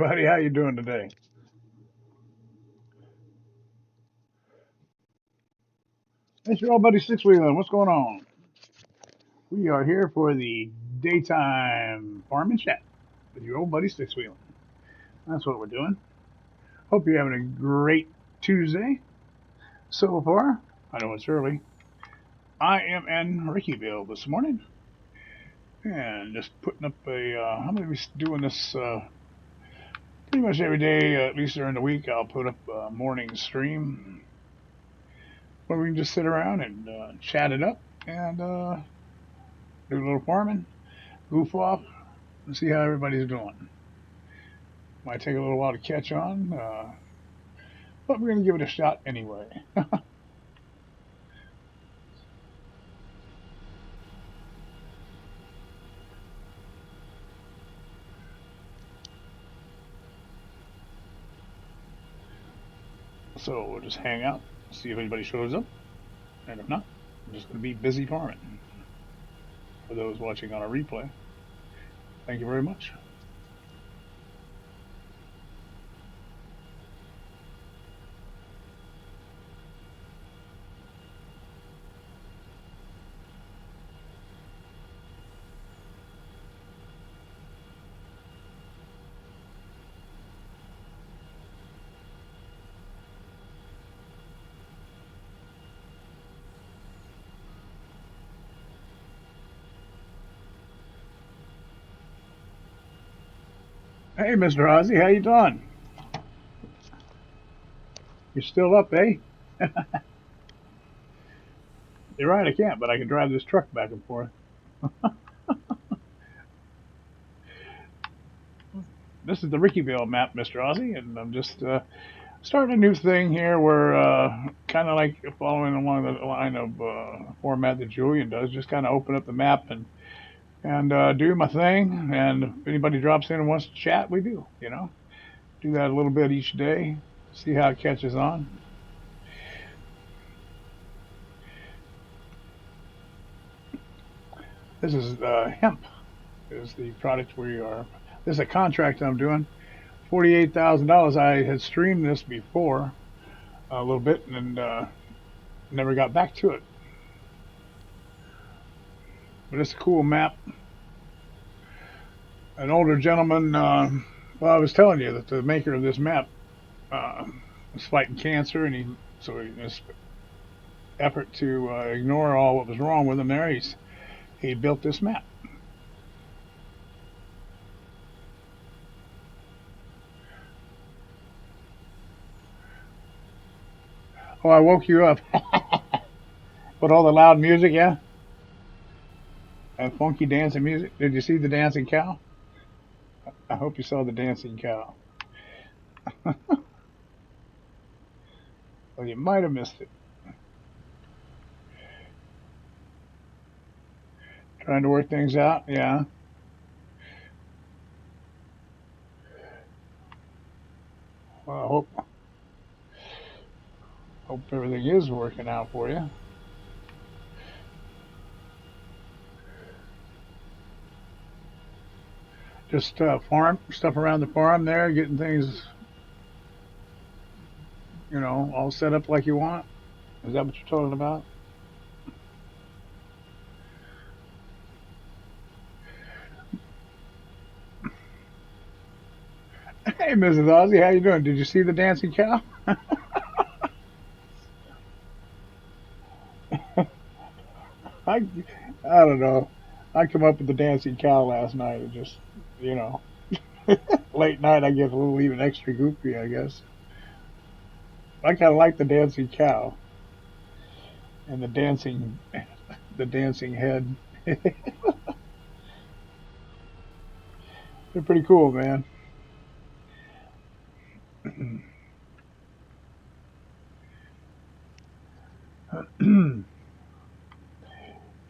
everybody. How you doing today? It's your old buddy Sixwheelin. What's going on? We are here for the daytime farming chat with your old buddy Sixwheelin. That's what we're doing. Hope you're having a great Tuesday so far. I know it's early. I am in Rickyville this morning and just putting up I'm going to be doing this pretty much every day, at least during the week. I'll put up a morning stream where we can just sit around and chat it up and do a little farming, goof off, and see how everybody's doing. Might take a little while to catch on, but we're going to give it a shot anyway. So we'll just hang out, see if anybody shows up, and if not, I'm just going to be busy farming. For those watching on a replay, thank you very much. Hey, Mr. Ozzy, how you doing? You still up, eh? You're right, I can't, but I can drive this truck back and forth. This is the Rickyville map, Mr. Ozzy, and I'm just starting a new thing here where kind of like following along the line of format that Julian does, just kind of open up the map and do my thing. And if anybody drops in and wants to chat, we do. Do that a little bit each day, see how it catches on. This is hemp. Is the product we are. This is a contract I'm doing. $48,000. I had streamed this before a little bit and never got back to it. But it's a cool map. An older gentleman. Well, I was telling you that the maker of this map was fighting cancer, and in this effort to ignore all what was wrong with him, he built this map. Oh, I woke you up. With all the loud music, yeah, and funky dancing music. Did you see the dancing cow? I hope you saw the dancing cow. Well, you might have missed it. Trying to work things out, yeah. Well, I hope everything is working out for you. Just farm stuff around the farm there, getting things, all set up like you want. Is that what you're talking about? Hey, Mrs. Ozzy, how you doing? Did you see the dancing cow? I, I don't know. I come up with the dancing cow last night. It just, you know, late night I get a little even extra goofy, I guess. I kind of like the dancing cow and the dancing head. They're pretty cool, man.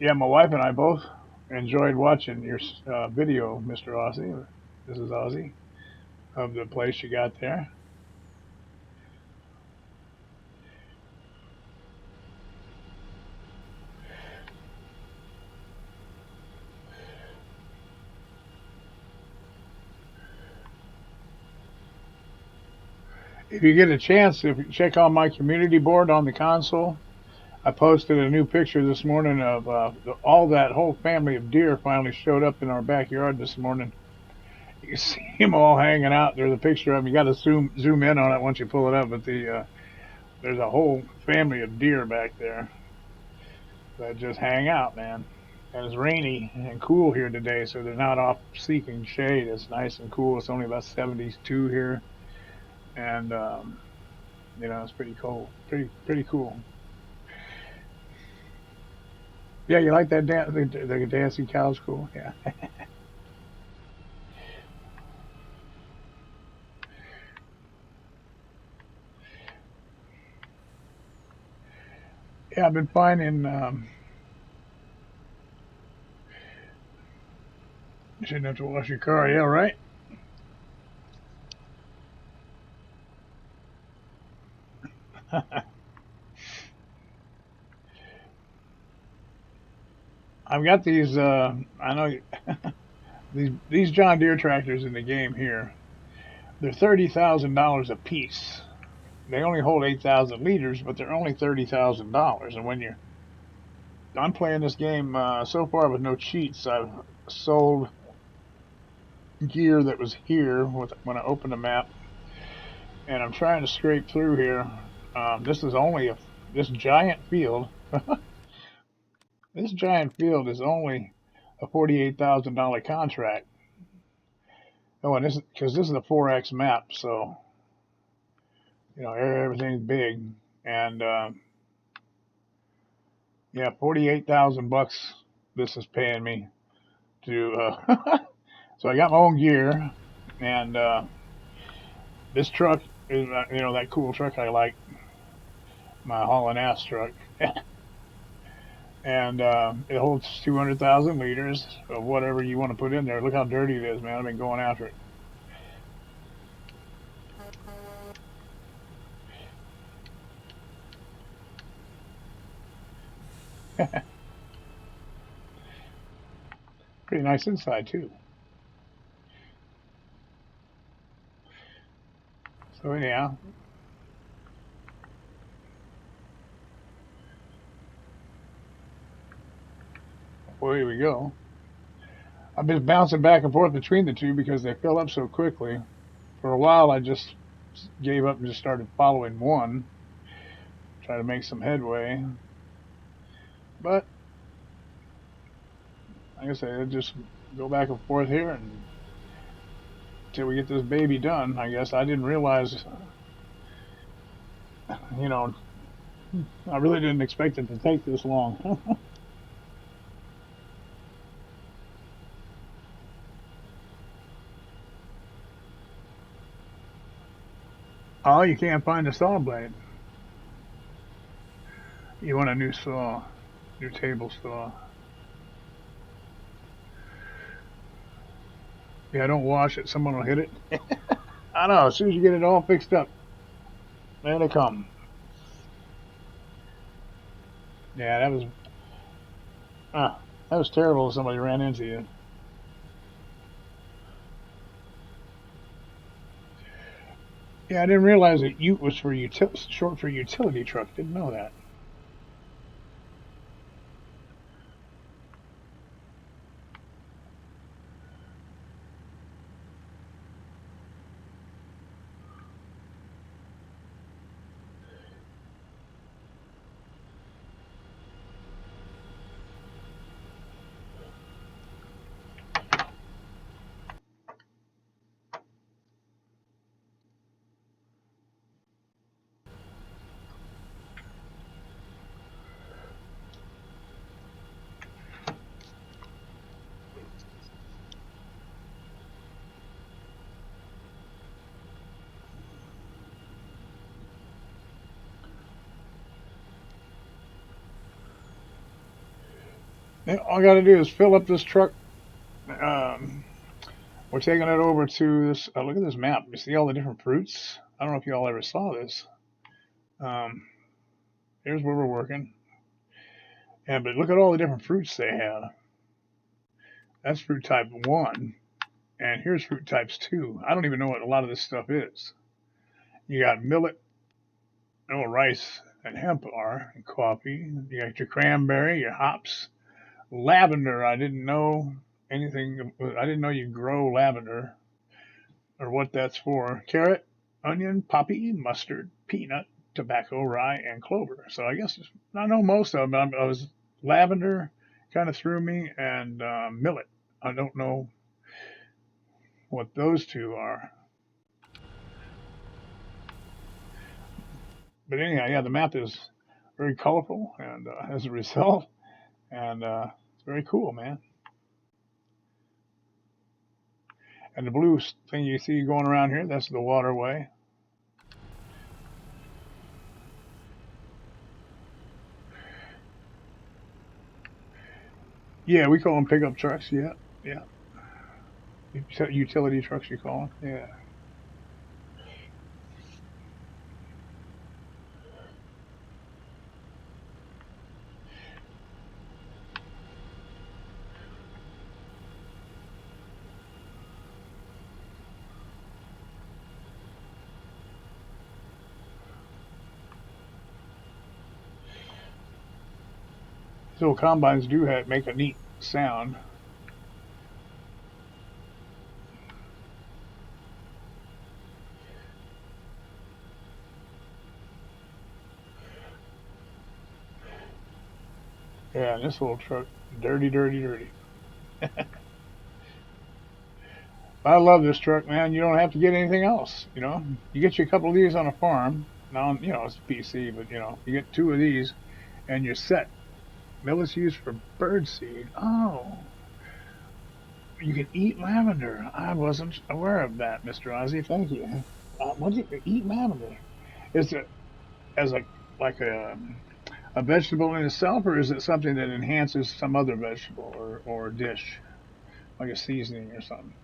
Yeah, my wife and I both enjoyed watching your video, Mr. Ozzy. This is Ozzy of the place you got there. If you get a chance, if you check on my community board on the console, I posted a new picture this morning of all that whole family of deer finally showed up in our backyard this morning. You can see them all hanging out. There's a picture of them. You got to zoom in on it once you pull it up, but there's a whole family of deer back there that just hang out, man. And it's rainy and cool here today, so they're not off seeking shade. It's nice and cool. It's only about 72 here, and it's pretty cold, pretty cool. Yeah, you like that dance? The dancing cow's cool. Yeah, yeah. I've been finding. You shouldn't have to wash your car. Yeah, right. I've got these. I know these John Deere tractors in the game here. They're $30,000 a piece. They only hold 8,000 liters, but they're only $30,000. And I'm playing this game so far with no cheats. I've sold gear that was here when I opened the map, and I'm trying to scrape through here. This is only this giant field. This giant field is only a $48,000 contract. Oh, and this because this is a 4X map, so everything's big, and yeah, 48,000 bucks. This is paying me to. So I got my own gear, and this truck is that cool truck I like, my hauling ass truck, and it holds 200,000 liters of whatever you want to put in there. Look how dirty it is, man. I've been going after it. Pretty nice inside too. So anyhow, away we go. I've been bouncing back and forth between the two because they fill up so quickly. For a while, I just gave up and just started following one, try to make some headway. But like I said, I just go back and forth here until we get this baby done. I guess I didn't realize, you know, I really didn't expect it to take this long. Oh, you can't find a saw blade. You want a new saw, new table saw. Yeah, don't wash it. Someone will hit it. I know. As soon as you get it all fixed up, there they come. Yeah, uh, that was terrible. If somebody ran into you. Yeah, I didn't realize that Ute was short for utility truck. Didn't know that. All I got to do is fill up this truck. Um, we're taking it over to this. Look at this map. You see all the different fruits. I don't know if you all ever saw this. Um, here's where we're working. Yeah, but look at all the different fruits they have. That's fruit type one, and here's fruit types two. I don't even know what a lot of this stuff is. You got millet, no rice, and hemp are, and coffee. You got your cranberry, your hops, lavender. I didn't know anything. I didn't know you grow lavender or what that's for. Carrot, onion, poppy, mustard, peanut, tobacco, rye, and clover. So I guess I know most of them. I was lavender kind of threw me, and millet. I don't know what those two are. But anyhow, yeah, the map is very colorful, and as a result, and it's very cool, man. And the blue thing you see going around here, that's the waterway. Yeah, we call them pickup trucks. Yeah, yeah. Utility trucks, you call them. Yeah. So combines do make a neat sound. Yeah, and this little truck, dirty, dirty, dirty. I love this truck, man. You don't have to get anything else. You know, you get you a couple of these on a farm. Now, you know, it's a PC, but you get two of these, and you're set. Millet's used for bird seed. Oh, you can eat lavender. I wasn't aware of that, Mr. Ozzy. Thank you. What do you eat lavender? Is it as a vegetable in itself, or is it something that enhances some other vegetable or dish, like a seasoning or something?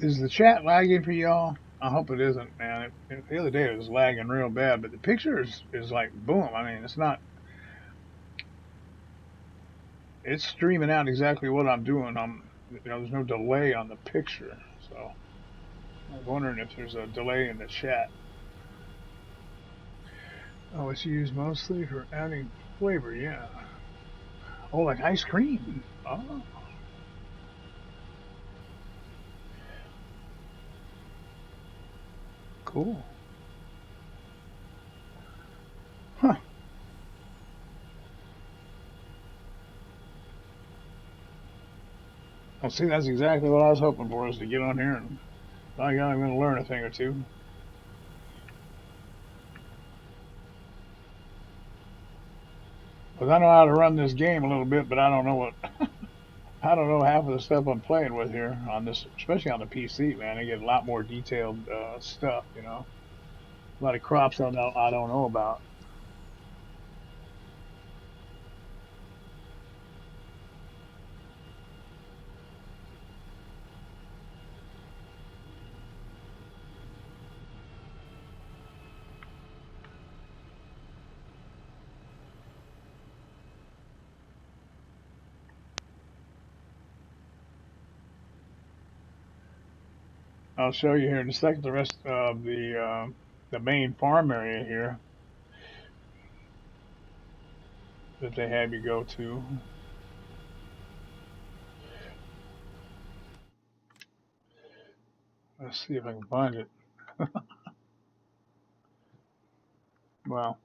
Is the chat lagging for y'all? I hope it isn't, man. The other day it was lagging real bad, but the picture is like boom. I mean, it's not. It's streaming out exactly what I'm doing. There's no delay on the picture, so I was wondering if there's a delay in the chat. Oh, it's used mostly for adding flavor. Yeah. Oh, like ice cream. Oh, cool. Huh. Well, see, that's exactly what I was hoping for, is to get on here and by God, I'm going to learn a thing or two. Because I know how to run this game a little bit, but I don't know half of the stuff I'm playing with here on this, especially on the PC. Man, I get a lot more detailed stuff. A lot of crops I don't know about. I'll show you here in a second the rest of the main farm area here that they have you go to. Let's see if I can find it. Well,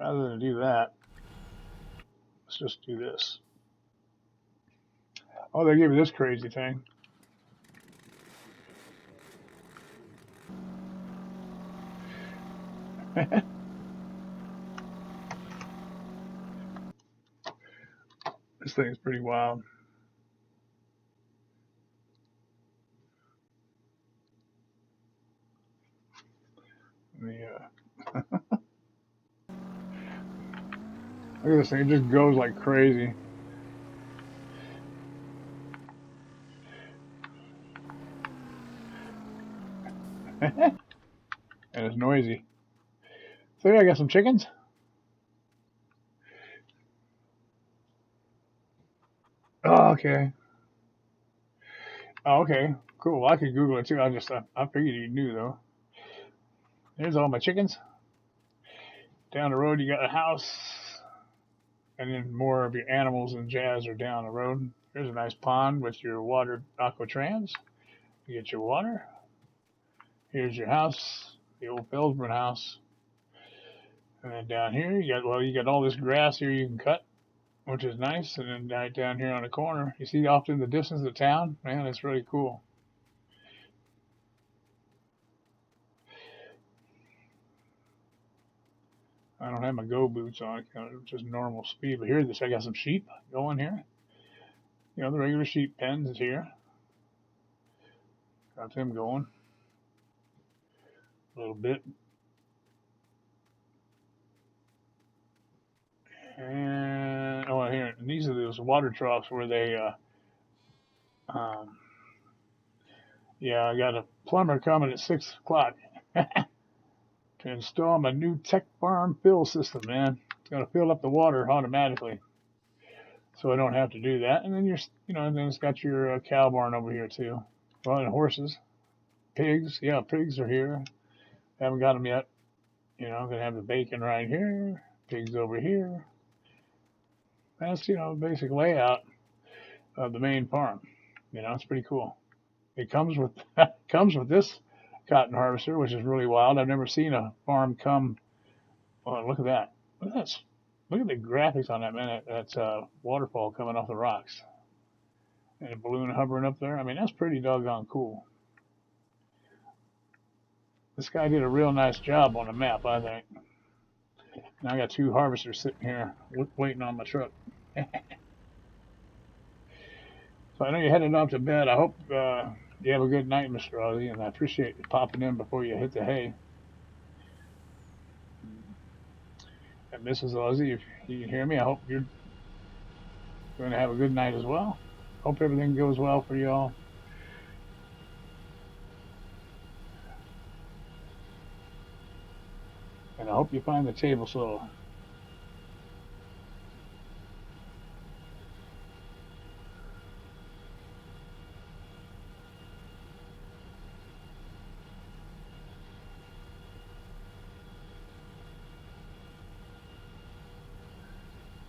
rather than do that, let's just do this. Oh, they gave me this crazy thing. This thing is pretty wild. Yeah. Look at this thing. It just goes like crazy. And it's noisy. So yeah, I got some chickens. Oh, okay. Oh, okay. Cool. Well, I could Google it too. I figured you knew though. There's all my chickens. Down the road, you got a house, and then more of your animals and jazz are down the road. Here's a nice pond with your water aquatrans. You get your water. Here's your house, the old Feldman house. And then down here, you got all this grass here you can cut, which is nice. And then right down here on the corner, you see off in the distance the town. Man, it's really cool. I don't have my go boots on, just normal speed. But here, I got some sheep going here. The regular sheep pens is here. Got them going a little bit. And here, and these are those water troughs where um, yeah, I got a plumber coming at 6 o'clock to install my new Tech Farm fill system, man. It's gonna fill up the water automatically, so I don't have to do that. And then and then it's got your cow barn over here too. Well, and horses, pigs. Yeah, pigs are here. Haven't got them yet. I'm gonna have the bacon right here. Pigs over here. That's the basic layout of the main farm. It's pretty cool. It comes with comes with this cotton harvester, which is really wild. I've never seen a farm come. Oh, look at that! Look at this! Look at the graphics on that, man. That's a waterfall coming off the rocks and a balloon hovering up there. I mean, that's pretty doggone cool. This guy did a real nice job on the map, I think. Now I got two harvesters sitting here waiting on my truck. So I know you're heading off to bed. I hope you have a good night, Mr. Ozzy, and I appreciate you popping in before you hit the hay. And Mrs. Ozzy, if you can hear me, I hope you're going to have a good night as well. Hope everything goes well for y'all. And I hope you find the table slow.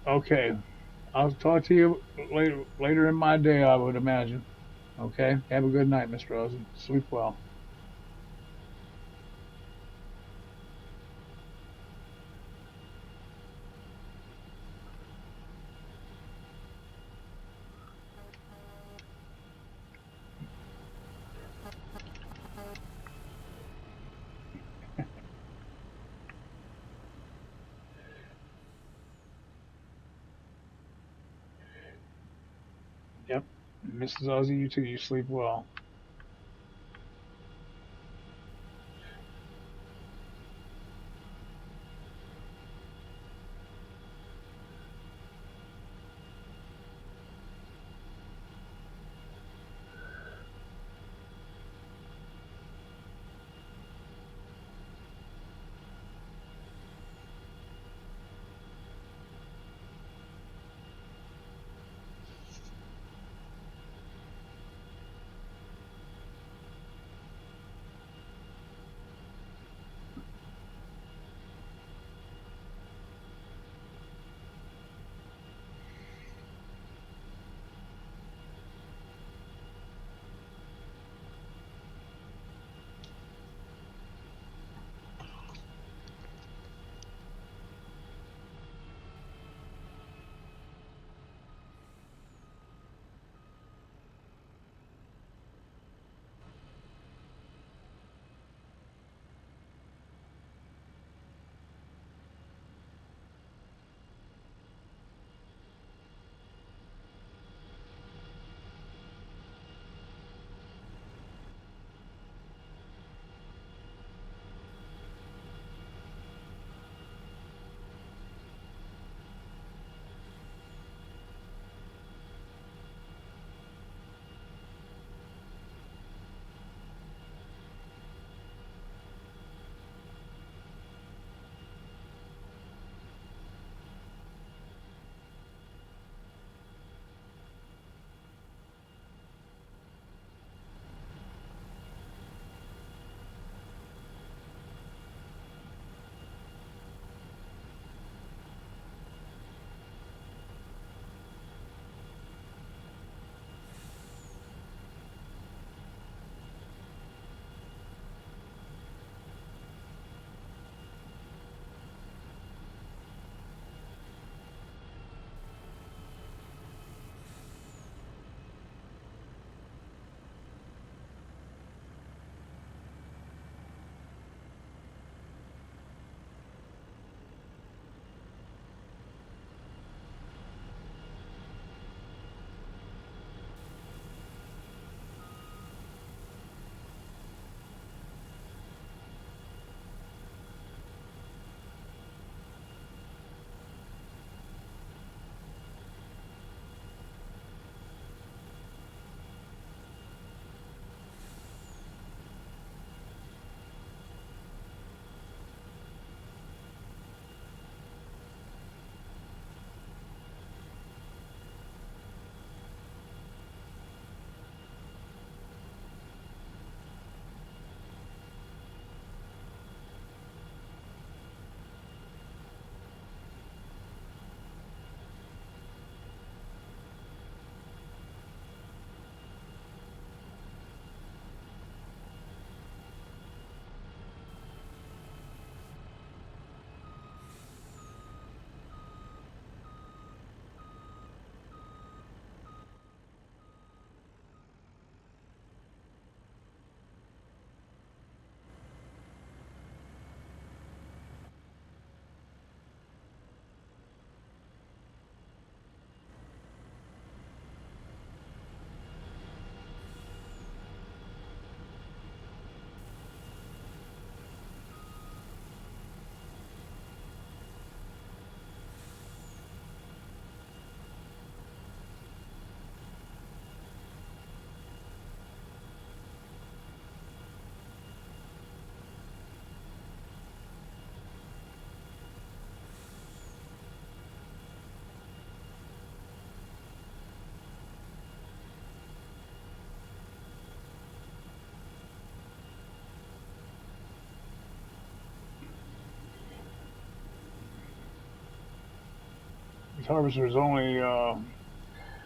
Okay. I'll talk to you later in my day, I would imagine. Okay. Have a good night, Mr. Ozzy. Sleep well. Yep. Mrs. Ozzy, you too. You sleep well. harvesters only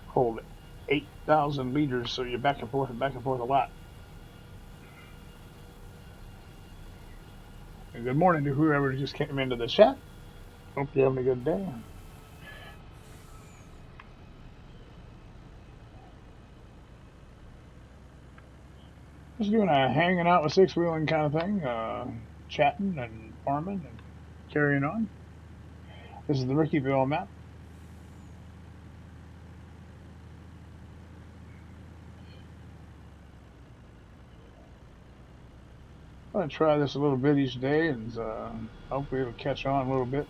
hold 8,000 liters, so you're back and forth a lot. And good morning to whoever just came into the chat. Hope you're having a good day. Just doing a hanging out with Sixwheelin kind of thing, chatting and farming and carrying on. This is the Rickyville map. I'm going to try this a little bit each day, and hopefully it'll catch on a little bit.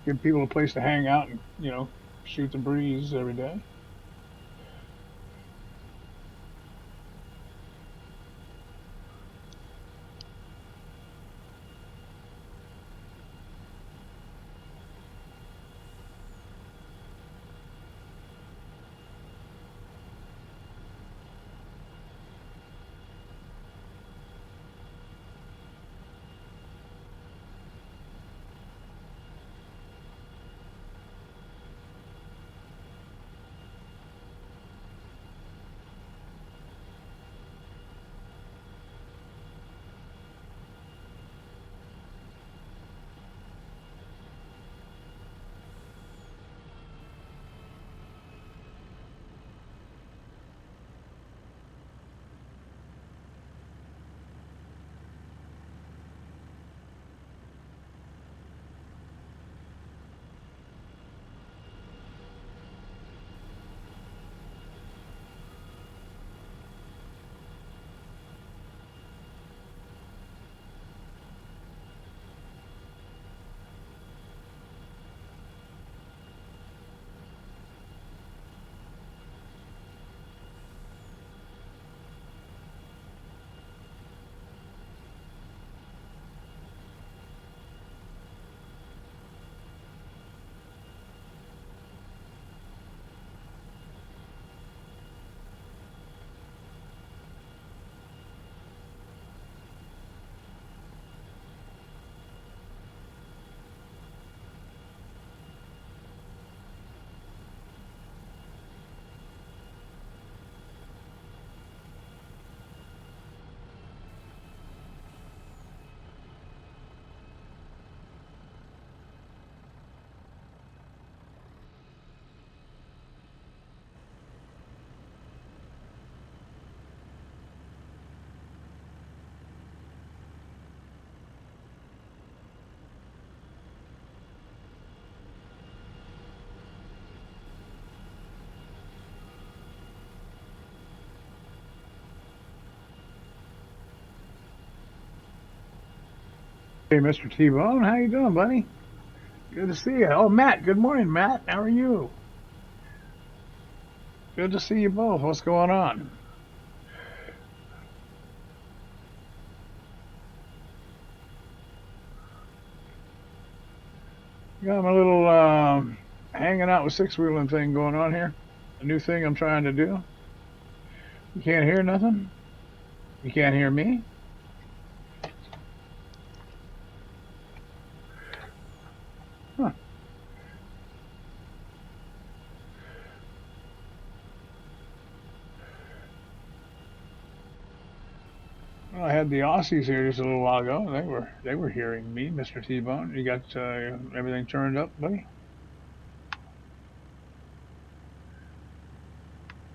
Give people a place to hang out and, shoot the breeze every day. Hey, Mr. T-Bone, how you doing, buddy? Good to see you. Oh, Matt, good morning, Matt. How are you? Good to see you both. What's going on? Got my little hanging out with Sixwheelin thing going on here. A new thing I'm trying to do. You can't hear nothing? You can't hear me? Huh. Well, I had the Aussies here just a little while ago. They were hearing me, Mr. T-Bone. You got everything turned up, buddy?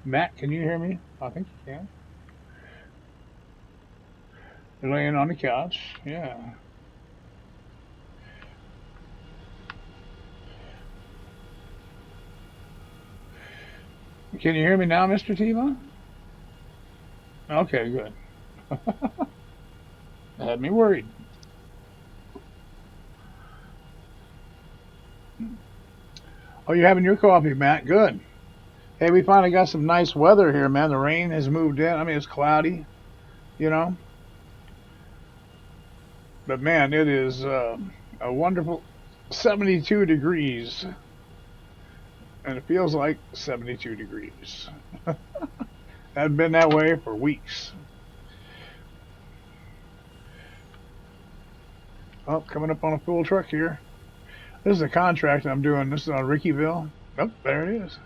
Matt, can you hear me? I think you can. You're laying on the couch. Yeah. Can you hear me now, Mr. T-Bone? Okay, good. That had me worried. Oh, you're having your coffee, Matt. Good. Hey, we finally got some nice weather here, man. The rain has moved in. I mean, it's cloudy, you know, but man, it is a wonderful 72 degrees, and it feels like 72 degrees. Hadn't been that way for weeks. Oh, coming up on a full truck here. This is a contract I'm doing. This is on Rickyville. Oh, there it is.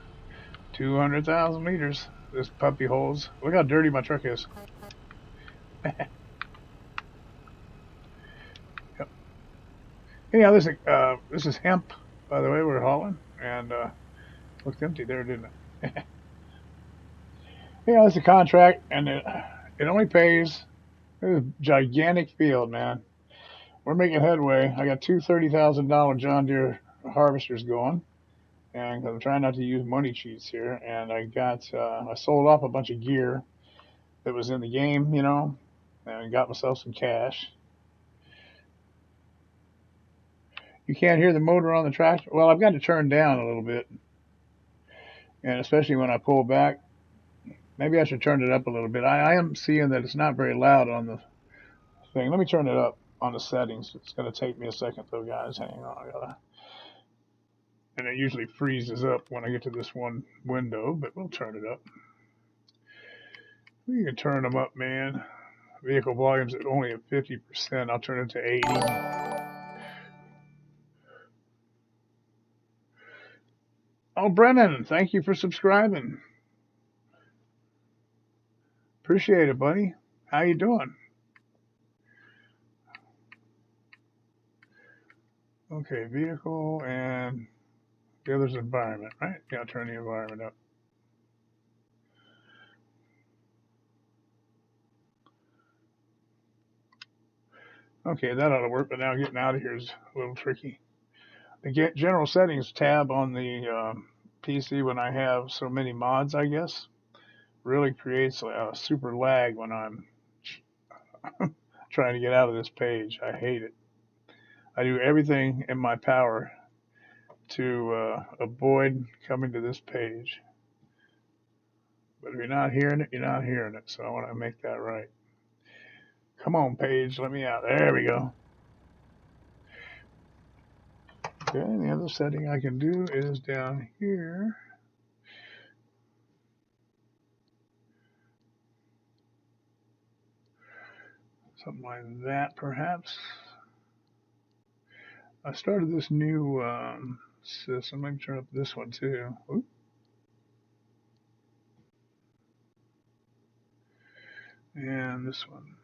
200,000 liters. This puppy holds. Look how dirty my truck is. Yep. Anyhow, this is hemp, by the way. We're hauling, and looked empty there, didn't it? Yeah, it's a contract, and it only pays. It's a gigantic field, man. We're making headway. I got two $30,000 John Deere harvesters going, and I'm trying not to use money cheats here. And I sold off a bunch of gear that was in the game, and got myself some cash. You can't hear the motor on the tractor. Well, I've got to turn down a little bit, and especially when I pull back, maybe I should turn it up a little bit. I am seeing that it's not very loud on the thing. Let me turn it up on the settings. It's going to take me a second though, guys. Hang on, and it usually freezes up when I get to this one window, but we'll turn it up. We can turn them up, man. Vehicle volume's at only at 50%. I'll turn it to 80. Oh, Brennan, thank you for subscribing. Appreciate it, buddy. How you doing? Okay, vehicle and the other's environment, right? Yeah, I'll turn the environment up. Okay, that ought to work, but now getting out of here is a little tricky. The general settings tab on the PC when I have so many mods, I guess, really creates a super lag when I'm trying to get out of this page. I hate it. I do everything in my power to avoid coming to this page. But if you're not hearing it, you're not hearing it. So I want to make that right. Come on, page, let me out. There we go. Okay, the other setting I can do is down here. Something like that, perhaps. I started this new system. Let me turn up this one too. Oop. And this one.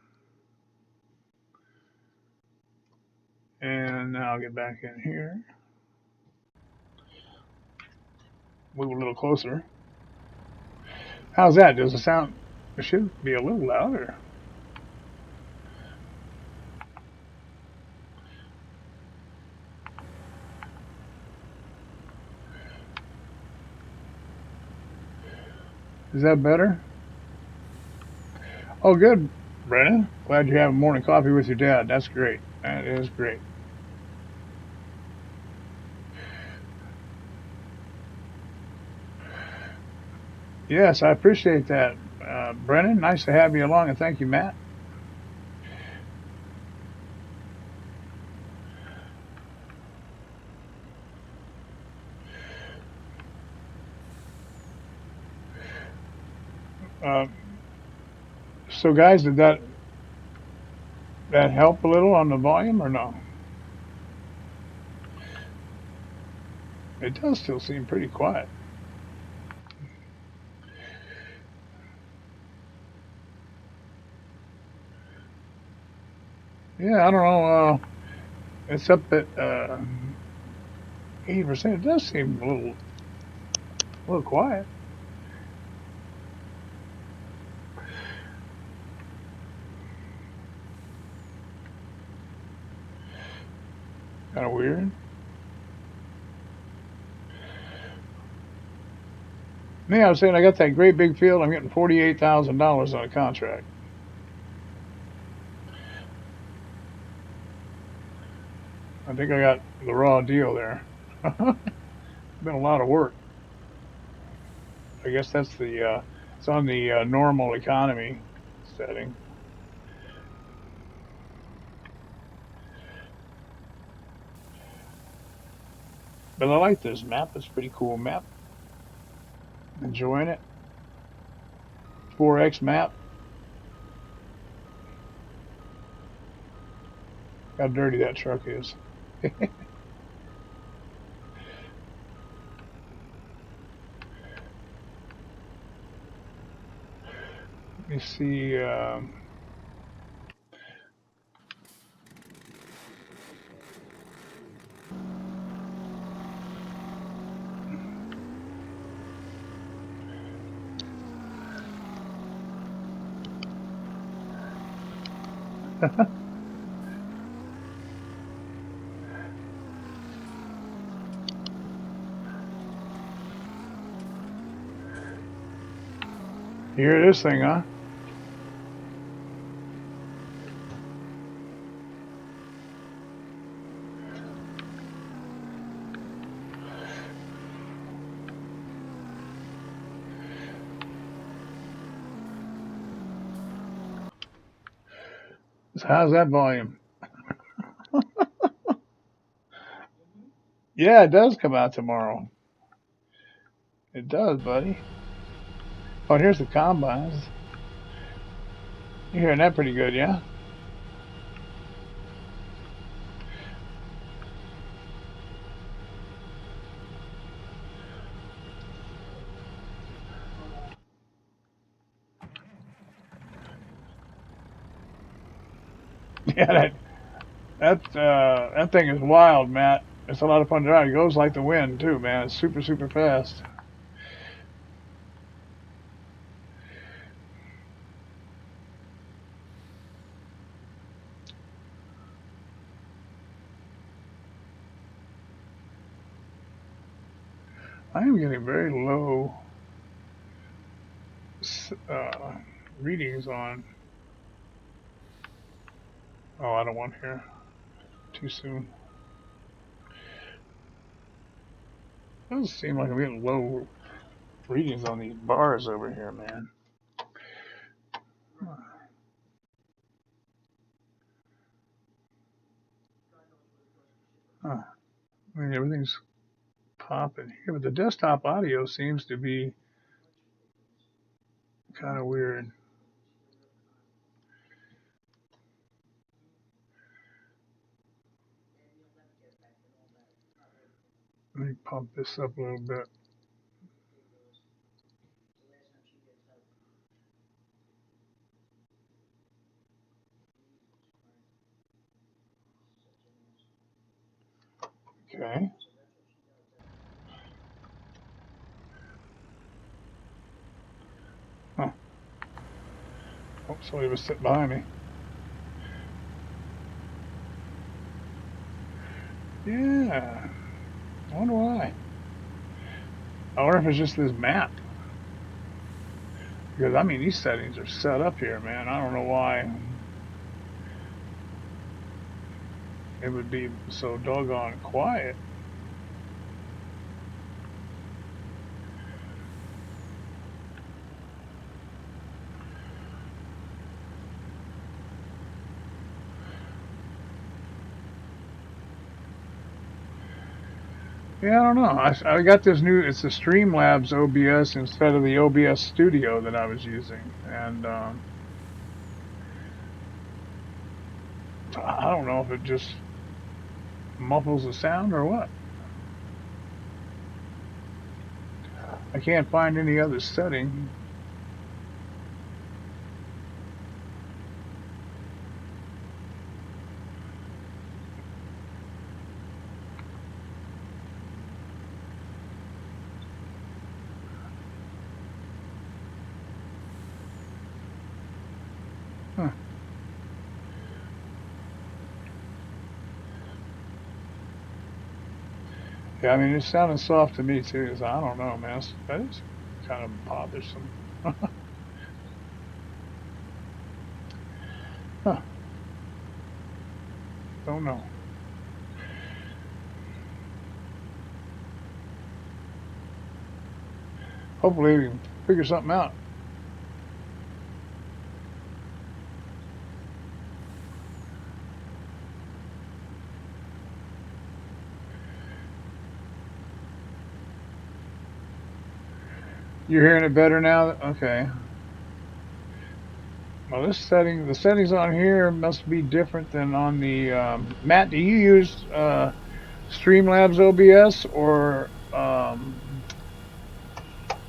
And now I'll get back in here. Move a little closer. How's that? Does it sound? It should be a little louder. Is that better? Oh, good, Brennan. Glad you're having morning coffee with your dad. That's great. That is great. Yes, I appreciate that, Brennan. Nice to have you along, and thank you, Matt. Uh, so, guys, did that help a little on the volume or no? It does still seem pretty quiet. Yeah, I don't know. It's up at 80%. It does seem a little quiet. Kind of weird. Yeah, I was saying I got that great big field. I'm getting $48,000 on a contract. I think I got the raw deal there. Been a lot of work. I guess that's it's on the normal economy setting. But I like this map. It's a pretty cool map. Enjoying it. 4X map. How dirty that truck is. Let me see. Hear this thing, huh? So how's that volume? Yeah, it does come out tomorrow. It does, buddy. Oh, here's the combines. You're hearing that pretty good, yeah? Yeah, that thing is wild, Matt. It's a lot of fun to drive. It goes like the wind too, man. It's super super fast. I am getting very low readings on. Oh, I don't want here. Too soon. It doesn't seem like I'm getting low readings on these bars over here, man. Huh. I mean, everything's popping here, but the desktop audio seems to be kind of weird. Let me pump this up a little bit. Okay. Huh. Oh, somebody was sitting behind me. Yeah. I wonder why. I wonder if it's just this map. Because, I mean, these settings are set up here, man. I don't know why it would be so doggone quiet. Yeah, I don't know. I got this new, it's the Streamlabs OBS instead of the OBS Studio that I was using. And I don't know if it just muffles the sound or what. I can't find any other setting. Huh. Yeah, I mean, it's sounding soft to me too. So I don't know, man. That is kind of bothersome. Huh. Don't know. Hopefully, we can figure something out. You're hearing it better now? Okay. Well, the settings on here must be different than on the. Matt, do you use Streamlabs OBS or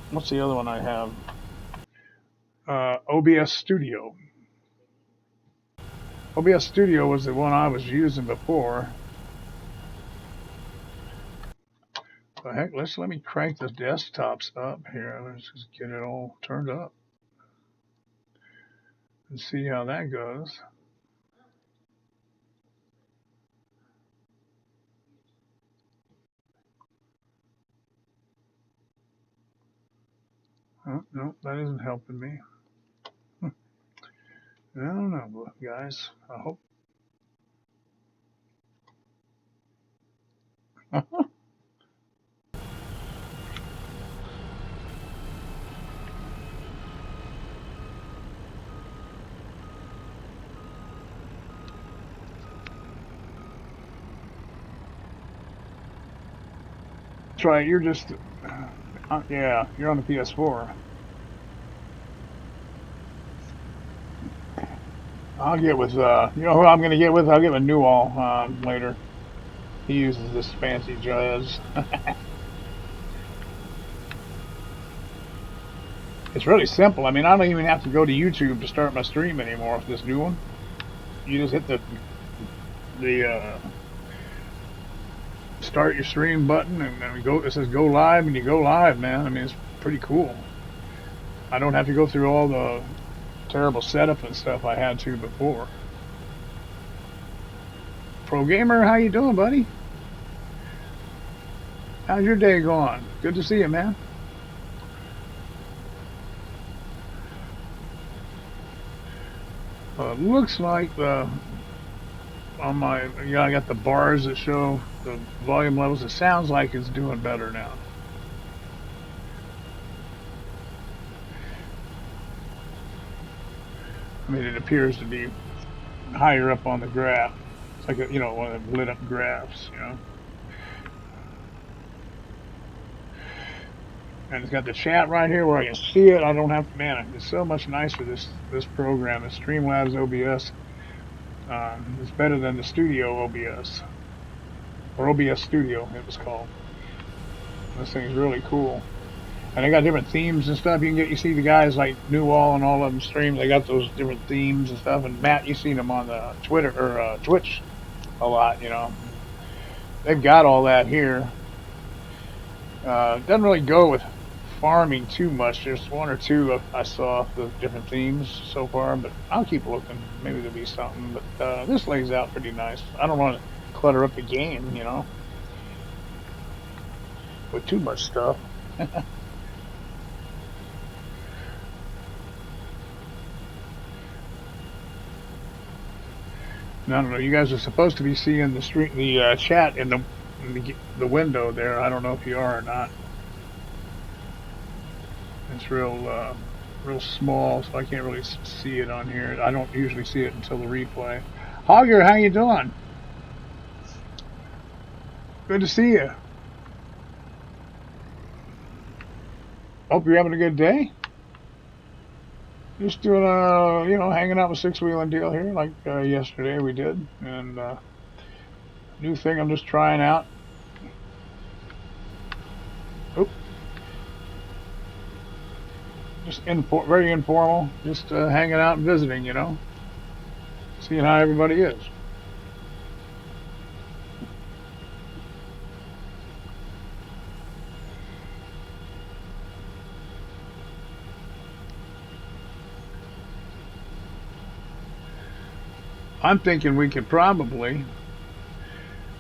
what's the other one I have? OBS Studio. OBS Studio was the one I was using before. The heck, let me crank the desktops up here. Let's just get it all turned up and see how that goes. Oh, no, that isn't helping me. I don't know, guys. I hope. That's right. You're just, yeah, you're on the PS4. I'll get with, you know who I'm going to get with? I'll get with Newall later. He uses this fancy jazz. It's really simple. I mean, I don't even have to go to YouTube to start my stream anymore with this new one. You just hit the start your stream button and then go. It says go live and you go live, man. I mean, it's pretty cool. I don't have to go through all the terrible setup and stuff I had to before. Pro Gamer, how you doing, buddy? How's your day going? Good to see you, man. Looks like on my, yeah, I got the bars that show the volume levels. It sounds like it's doing better now. I mean, it appears to be higher up on the graph. It's like you know, one of the lit up graphs, you know. And it's got the chat right here where I can see it. I don't have to, man, it's so much nicer, this program, the Streamlabs OBS. It's better than the Studio OBS. Or OBS Studio, it was called. This thing's really cool. And they got different themes and stuff. You see the guys like Newall and all of them stream. They got those different themes and stuff. And Matt, you've seen them on the Twitter or Twitch a lot, you know. They've got all that here. Doesn't really go with farming too much. There's one or two I saw the different themes so far, but I'll keep looking. Maybe there'll be something. But this lays out pretty nice. I don't want to clutter up the game, you know, with too much stuff. I don't know. You guys are supposed to be seeing the chat in the window there. I don't know if you are or not. It's real small, so I can't really see it on here. I don't usually see it until the replay. Hogger, how you doing? Good to see you. Hope you're having a good day. Just doing you know, hanging out with Sixwheelin deal here, like yesterday we did, and new thing I'm just trying out. Oop. Just very informal, just hanging out and visiting, you know, seeing how everybody is. I'm thinking we could probably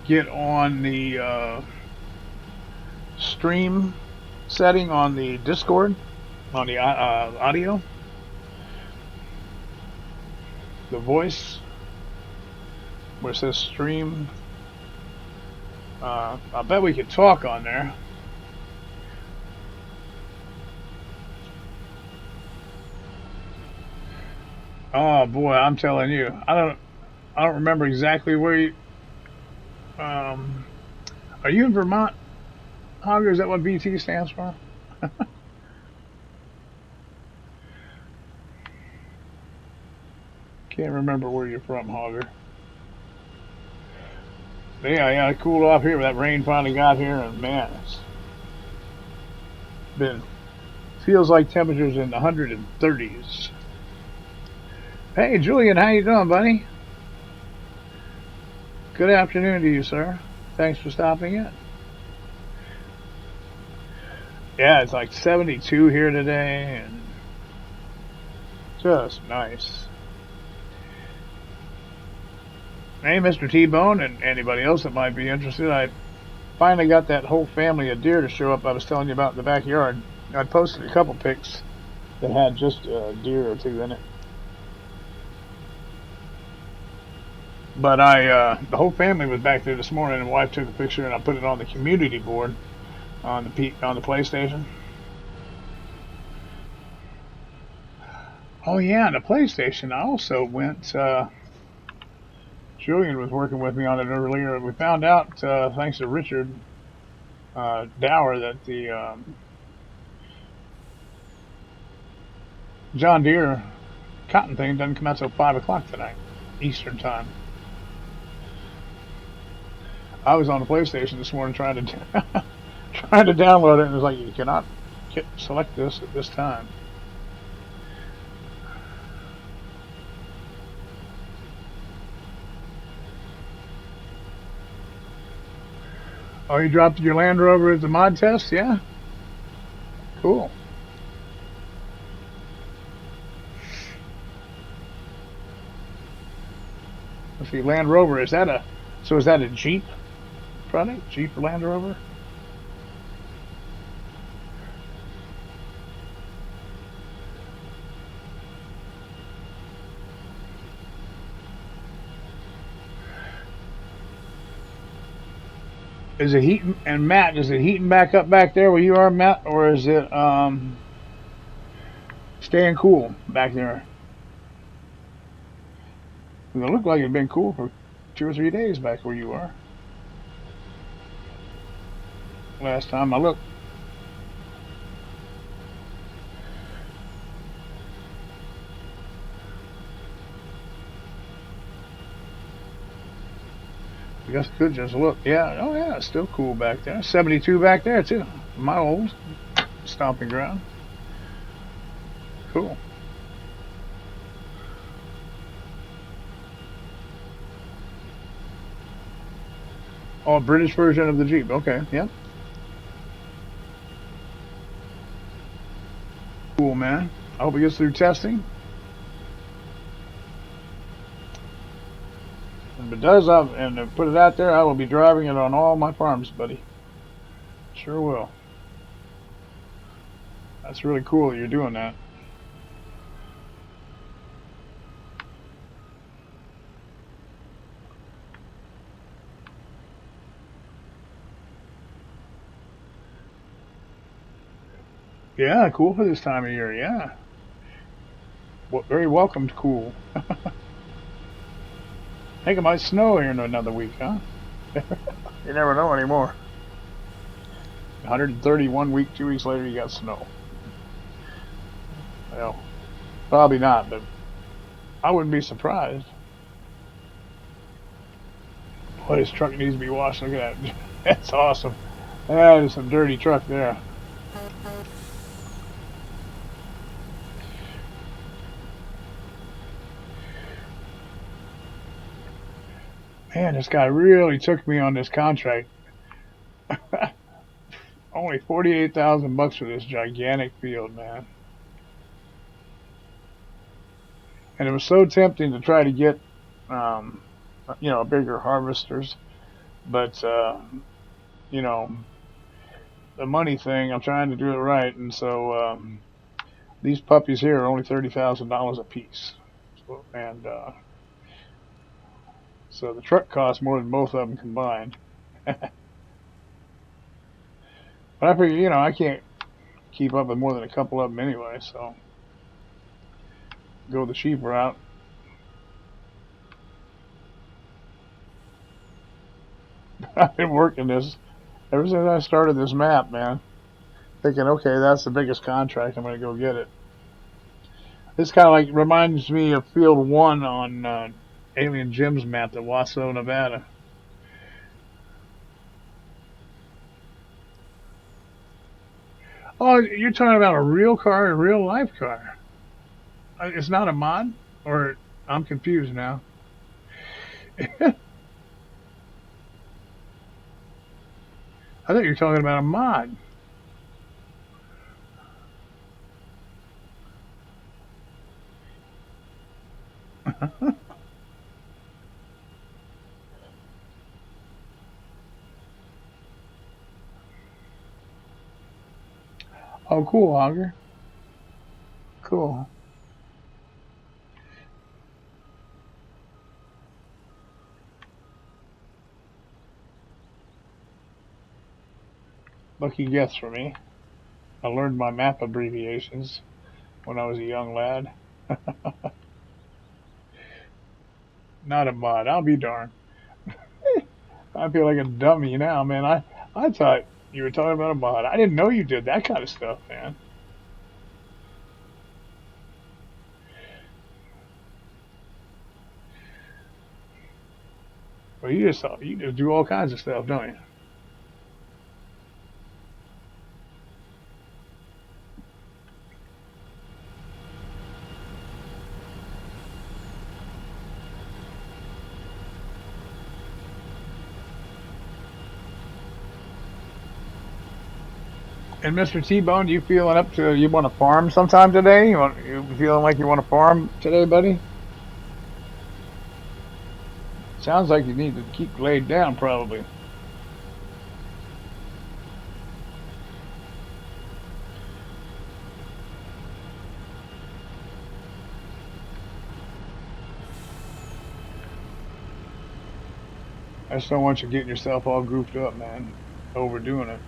get on the stream setting on the Discord, on the audio, the voice, where it says stream. I bet we could talk on there. Oh boy, I'm telling you, I don't remember exactly where you. Are you in Vermont, Hogger? Is that what VT stands for? Can't remember where you're from, Hogger. Yeah, it cooled off here. That rain finally got here, and man, it's been Feels like temperatures in the 130s. Hey, Julian, how you doing, buddy? Good afternoon to you, sir. Thanks for stopping in. Yeah, it's like 72 here today, and just nice. Hey, Mr. T-Bone, and anybody else that might be interested, I finally got that whole family of deer to show up I was telling you about in the backyard. I posted a couple pics that had just a deer or two in it. But the whole family was back there this morning, and the wife took a picture, and I put it on the community board on the PlayStation. Oh yeah, the PlayStation. I also went. Julian was working with me on it earlier. We found out, thanks to Richard Dower, that the John Deere cotton thing doesn't come out till 5 o'clock tonight, Eastern time. I was on the PlayStation this morning trying to trying to download it, and it was like you cannot select this at this time. Oh, you dropped your Land Rover at the mod test? Yeah, cool. Let's see, Land Rover, is that a so is that a Jeep product? Jeep or Land Rover? Is it heating? And Matt, is it heating back up back there where you are, Matt, or is it staying cool back there? It looked like it'd been cool for 2 or 3 days back where you are. Last time I looked, I guess I could just look. Yeah, oh yeah, it's still cool back there. 72 back there too. My old stomping ground. Cool. Oh, a British version of the Jeep. Okay, yep. Cool, man. I hope it gets through testing. If it does, and to put it out there, I will be driving it on all my farms, buddy. Sure will. That's really cool that you're doing that. Yeah, cool for this time of year. Yeah, well, very welcomed. Cool. Think it might snow here in another week, huh? You never know anymore. 131 week, 2 weeks later, you got snow. Well, probably not, but I wouldn't be surprised. Boy, this truck needs to be washed. Look at that. That's awesome. That is some dirty truck there. Man, this guy really took me on this contract. Only 48,000 bucks for this gigantic field, man. And it was so tempting to try to get, um, bigger harvesters, but you know, the money thing. I'm trying to do it right, and so these puppies here are only $30,000 a piece, and so the truck costs more than both of them combined. But I figure, I can't keep up with more than a couple of them anyway, so go the cheap route. I've been working this ever since I started this map, man. Thinking, okay, that's the biggest contract. I'm going to go get it. This kind of like reminds me of Field One on Alien Jim's map at Waso, Nevada. Oh, you're talking about a real car, a real life car. It's not a mod, or I'm confused now. I thought you were talking about a mod. Oh, cool, Auger. Cool. Lucky guess for me. I learned my map abbreviations when I was a young lad. Not a mod. I'll be darned. I feel like a dummy now, man. I thought you were talking about a mod. I didn't know you did that kind of stuff, man. Well, you just do all kinds of stuff, don't you? And Mr. T-Bone, you feeling up to you want to farm sometime today? You feeling like you want to farm today, buddy? Sounds like you need to keep laid down, probably. I just don't want you getting yourself all goofed up, man. Overdoing it.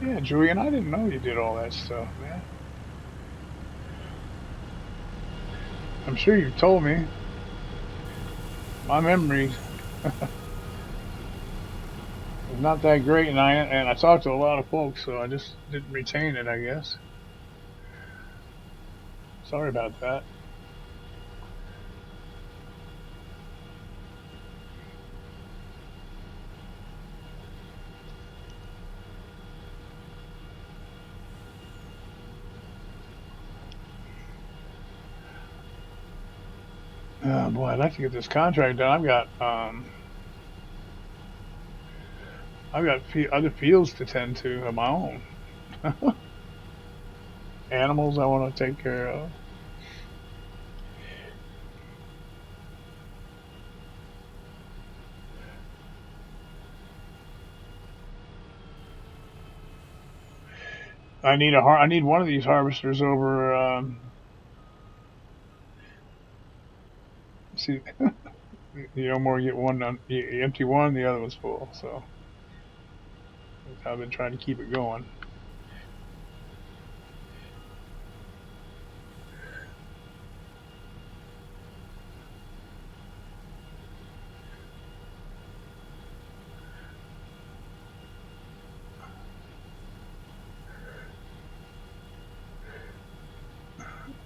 Yeah, Julian, I didn't know you did all that stuff, man. I'm sure you told me. My memory is not that great, and I talked to a lot of folks, so I just didn't retain it, I guess. Sorry about that. Oh boy, I'd like to get this contract done. I've got other fields to tend to of my own. Animals I want to take care of. I need one of these harvesters over. See, you no more get one. You empty one, the other one's full. So I've been trying to keep it going.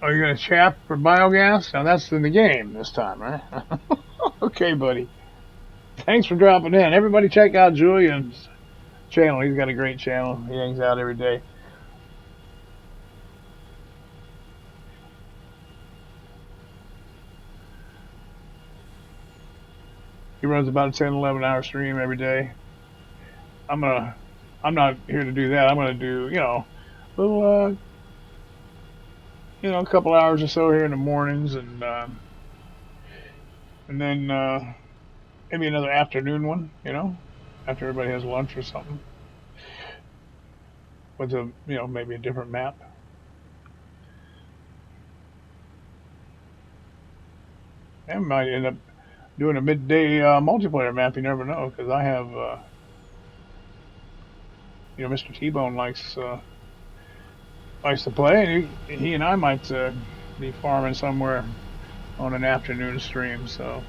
Are you gonna chap for biogas? Now that's in the game this time, right? Okay, buddy. Thanks for dropping in. Everybody, check out Julian's channel. He's got a great channel. He hangs out every day. He runs about a 10, 11 hour stream every day. I'm gonna. I'm not here to do that. I'm gonna do little a couple hours or so here in the mornings, and then maybe another afternoon one. After everybody has lunch or something, with a maybe a different map. I might end up doing a midday multiplayer map. You never know, because I have Mr. T-Bone likes to play, and he and I might be farming somewhere on an afternoon stream. So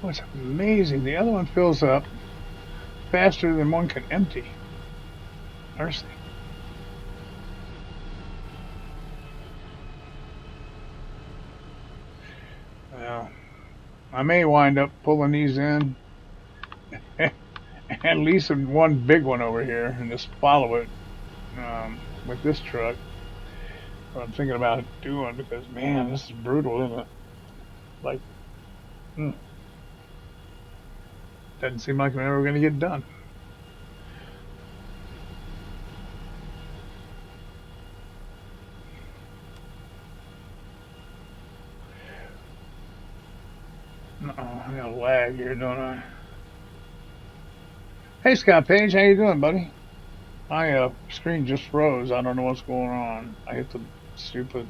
Oh, it's amazing. The other one fills up faster than one can empty. Mercy. Well, I may wind up pulling these in and leasing one big one over here and just follow it with this truck. What I'm thinking about doing because man, this is brutal, isn't it? Like, mm, doesn't seem like I'm ever going to get done. I got a lag here, don't I? Hey, Scott Page, how you doing, buddy? My screen just froze. I don't know what's going on. I hit the stupid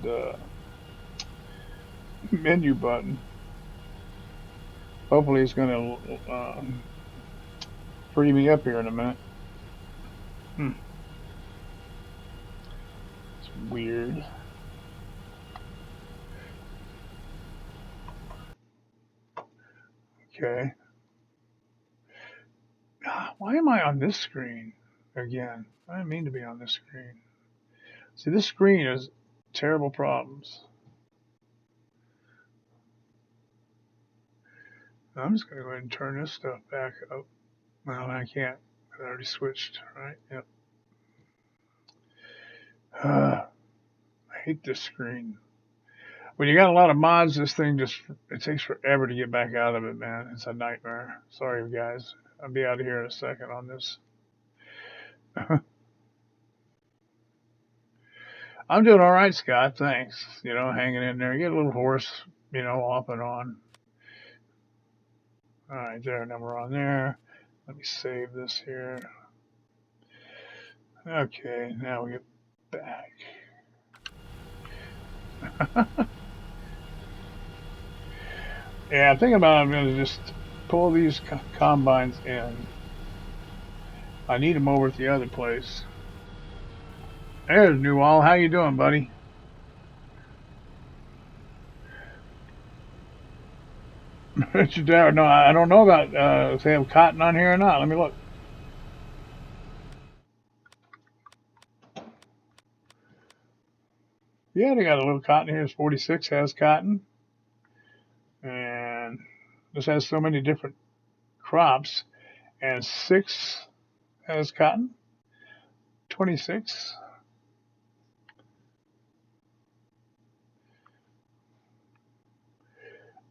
menu button. Hopefully, it's going to free me up here in a minute. Hmm, it's weird. Okay. Why am I on this screen again? I didn't mean to be on this screen. See, this screen is terrible problems. I'm just going to go ahead and turn this stuff back up. Well, I can't. I already switched, right? Yep. I hate this screen. When you got a lot of mods, this thing just it takes forever to get back out of it, man. It's a nightmare. Sorry, guys. I'll be out of here in a second on this. I'm doing all right, Scott. Thanks. Hanging in there. Get a little hoarse, off and on. All right, there. Now we're on there. Let me save this here. Okay, now we get back. Yeah, I'm thinking about I'm going to just pull these combines in. I need them over at the other place. There's Newall. How you doing, buddy? Richard Dowd. No, I don't know about if they have cotton on here or not. Let me look. Yeah, they got a little cotton here. 46 has cotton, and this has so many different crops. And 6 has cotton. 26.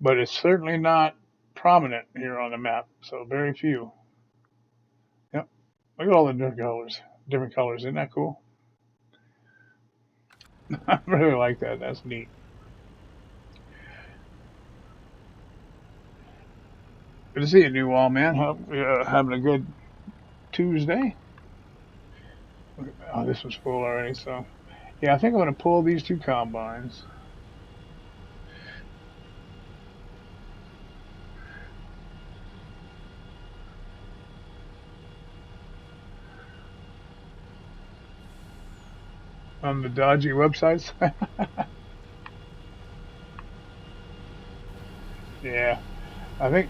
But it's certainly not prominent here on the map. So very few. Yep. Look at all the different colors. Different colors. Isn't that cool? I really like that. That's neat. Good to see you, Newall, man. Hope you're having a good Tuesday. Oh, this was full already. So, yeah, I think I'm going to pull these 2 combines. On the dodgy websites. Yeah, I think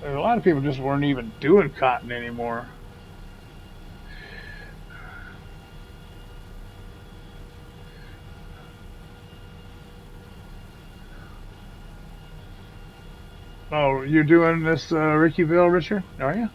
there's a lot of people just weren't even doing cotton anymore. Oh, you're doing this Rickyville, Richard? Are you?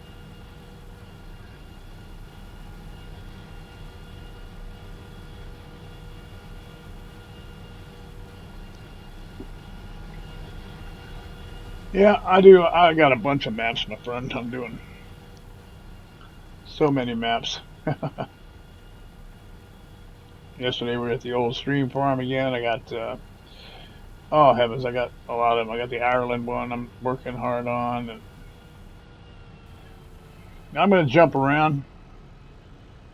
Yeah, I do. I got a bunch of maps, my friend. I'm doing so many maps. Yesterday we were at the old stream farm again. I got oh heavens, I got a lot of them. I got the Ireland one I'm working hard on, and I'm gonna jump around.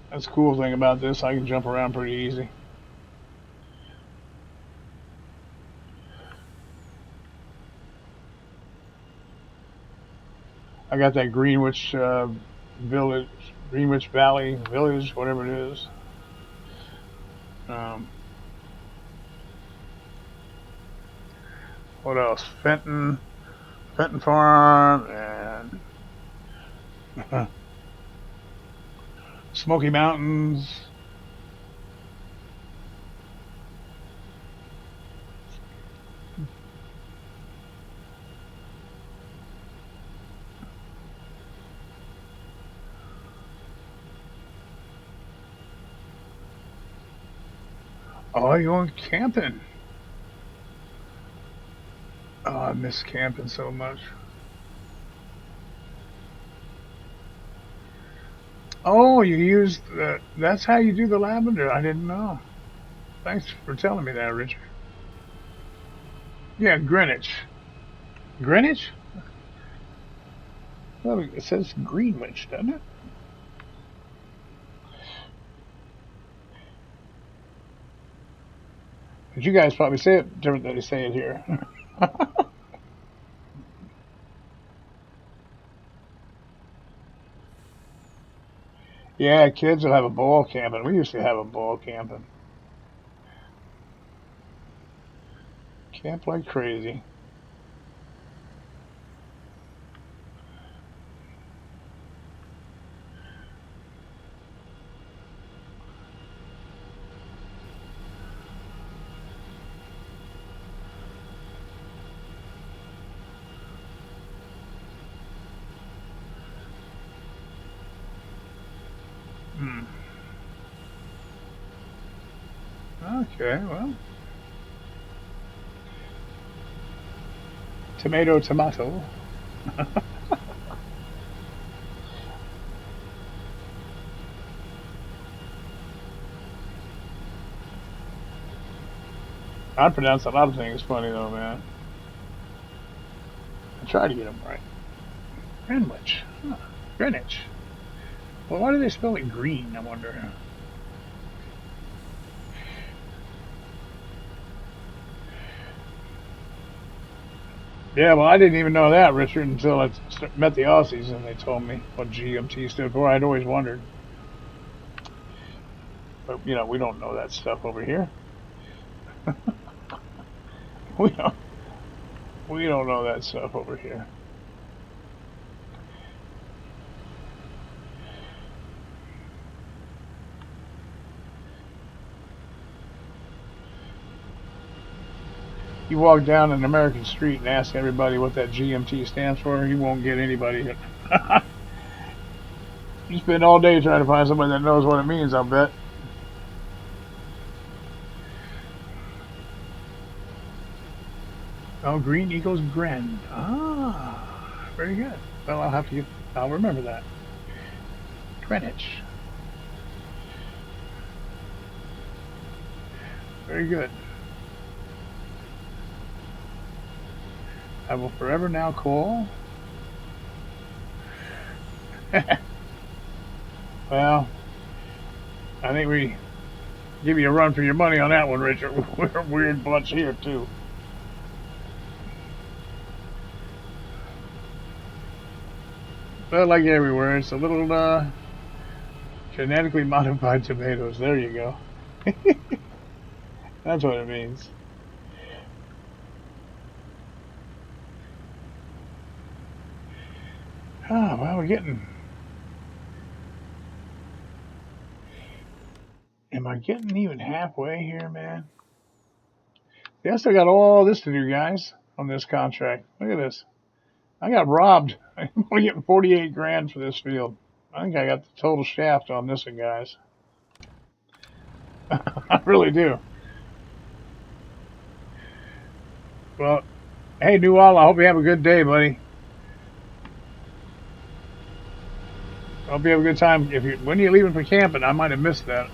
That's the cool thing about this. I can jump around pretty easy. I got that Greenwich Village, Greenwich Valley Village, whatever it is. Um, What else? Fenton Farm, and Smoky Mountains. Oh, you're going camping. Oh, I miss camping so much. Oh, you use that's how you do the lavender. I didn't know. Thanks for telling me that, Richard. Yeah, Greenwich. Greenwich? Well, it says Greenwich, doesn't it? But you guys probably say it different than they say it here. Yeah, kids will have a ball camping. We used to have a ball camping. Camp like crazy. Hmm. Okay, well, tomato. I pronounce a lot of things funny though, man. I try to get them right. Greenwich. Huh. Greenwich. Well, why do they spell it green, I wonder? Yeah, well, I didn't even know that, Richard, until I met the Aussies and they told me what GMT stood for. I'd always wondered. But, we don't know that stuff over here. We don't, we don't know that stuff over here. You walk down an American street and ask everybody what that GMT stands for, you won't get anybody. You spend all day trying to find somebody that knows what it means, I'll bet. Oh, green equals grand. Ah, very good. Well, I'll remember that. Greenwich. Very good. I will forever now call. Well, I think we give you a run for your money on that one, Richard. We're a weird bunch here, too. But like everywhere, it's a little genetically modified tomatoes. There you go. That's what it means. Ah, well, we're getting. Am I getting even halfway here, man? Yeah, I still got all this to do, guys, on this contract. Look at this. I got robbed. I'm only getting 48 grand for this field. I think I got the total shaft on this one, guys. I really do. Well, hey, Newell, I hope you have a good day, buddy. I hope you have a good time. When are you leaving for camping? I might have missed that.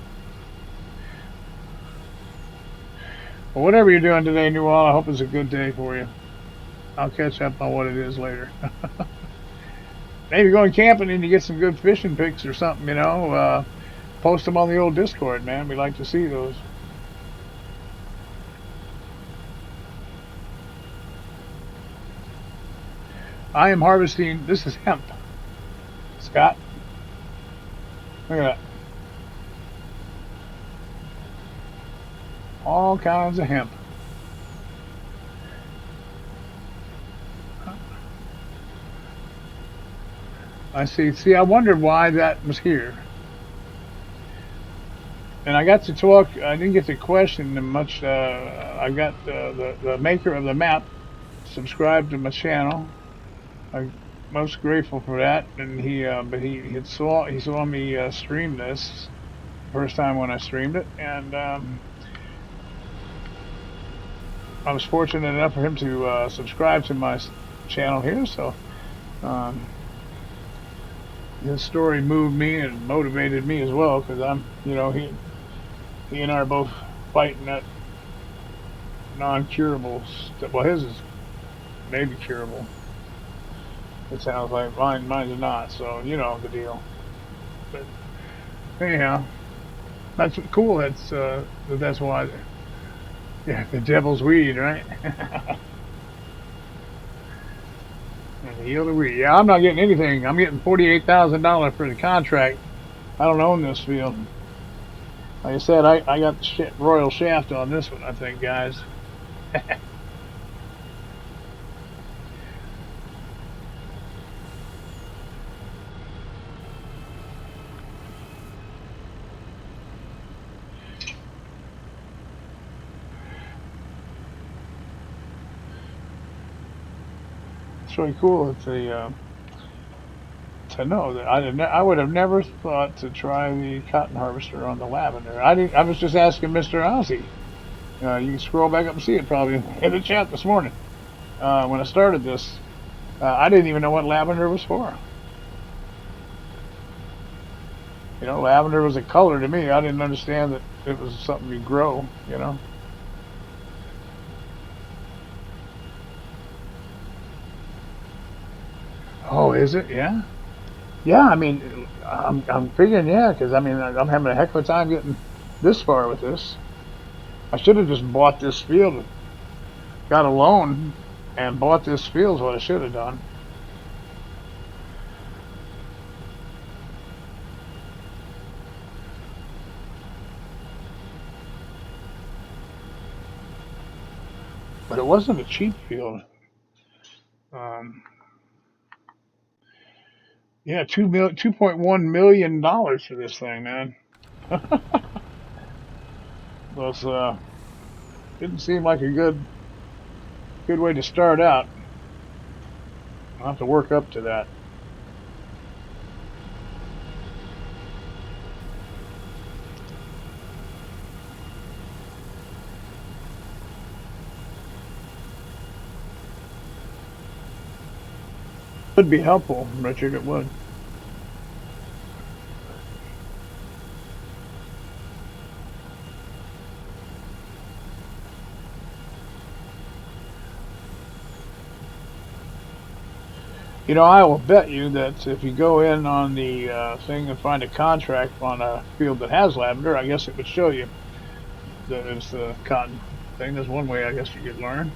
Well, whatever you're doing today, Newell, I hope it's a good day for you. I'll catch up on what it is later. Maybe going camping and you get some good fishing pics or something, post them on the old Discord, man. We like to see those. I am harvesting. This is hemp, Scott. Look at that. All kinds of hemp. I see. See, I wondered why that was here. And I got to talk. I didn't get to question them much. I got the maker of the map subscribed to my channel. I'm most grateful for that. And but he saw me stream this the first time when I streamed it, and I was fortunate enough for him to subscribe to my channel here. So um, his story moved me and motivated me as well because he and I are both fighting that non-curable stuff. Well, his is maybe curable. It sounds like mine's not. So you know the deal. But anyhow, that's cool. That's why. Yeah, the devil's weed, right? And heal the weed. Yeah, I'm not getting anything. I'm getting $48,000 for the contract. I don't own this field. Like I said, I got the royal shaft on this one. I think, guys. It's really cool to know that I would have never thought to try the cotton harvester on the lavender. I didn't. I was just asking Mr. Ozzy. You can scroll back up and see it probably in the chat this morning when I started this. I didn't even know what lavender was for. You know, lavender was a color to me. I didn't understand that it was something you grow. You know. Oh, is it? Yeah. Yeah. I mean, I'm figuring yeah, because I mean I'm having a heck of a time getting this far with this. I should have just bought this field, got a loan, and bought this field. Is what I should have done. But it wasn't a cheap field. Um, yeah, 2.1 million dollars for this thing, man. Was didn't seem like a good way to start out. I'll have to work up to that. Would be helpful, Richard. It would. You know, I will bet you that if you go in on the thing and find a contract on a field that has lavender, I guess it would show you that it's the cotton thing. That's one way I guess you could learn.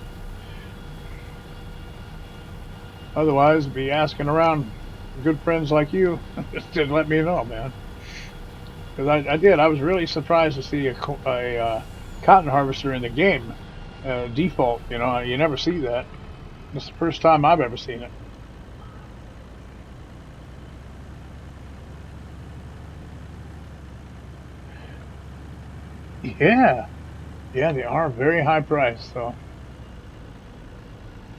Otherwise, be asking around good friends like you just to let me know, man. Because I did. I was really surprised to see a cotton harvester in the game default. You know, you never see that. It's the first time I've ever seen it. Yeah, yeah, they are very high priced. So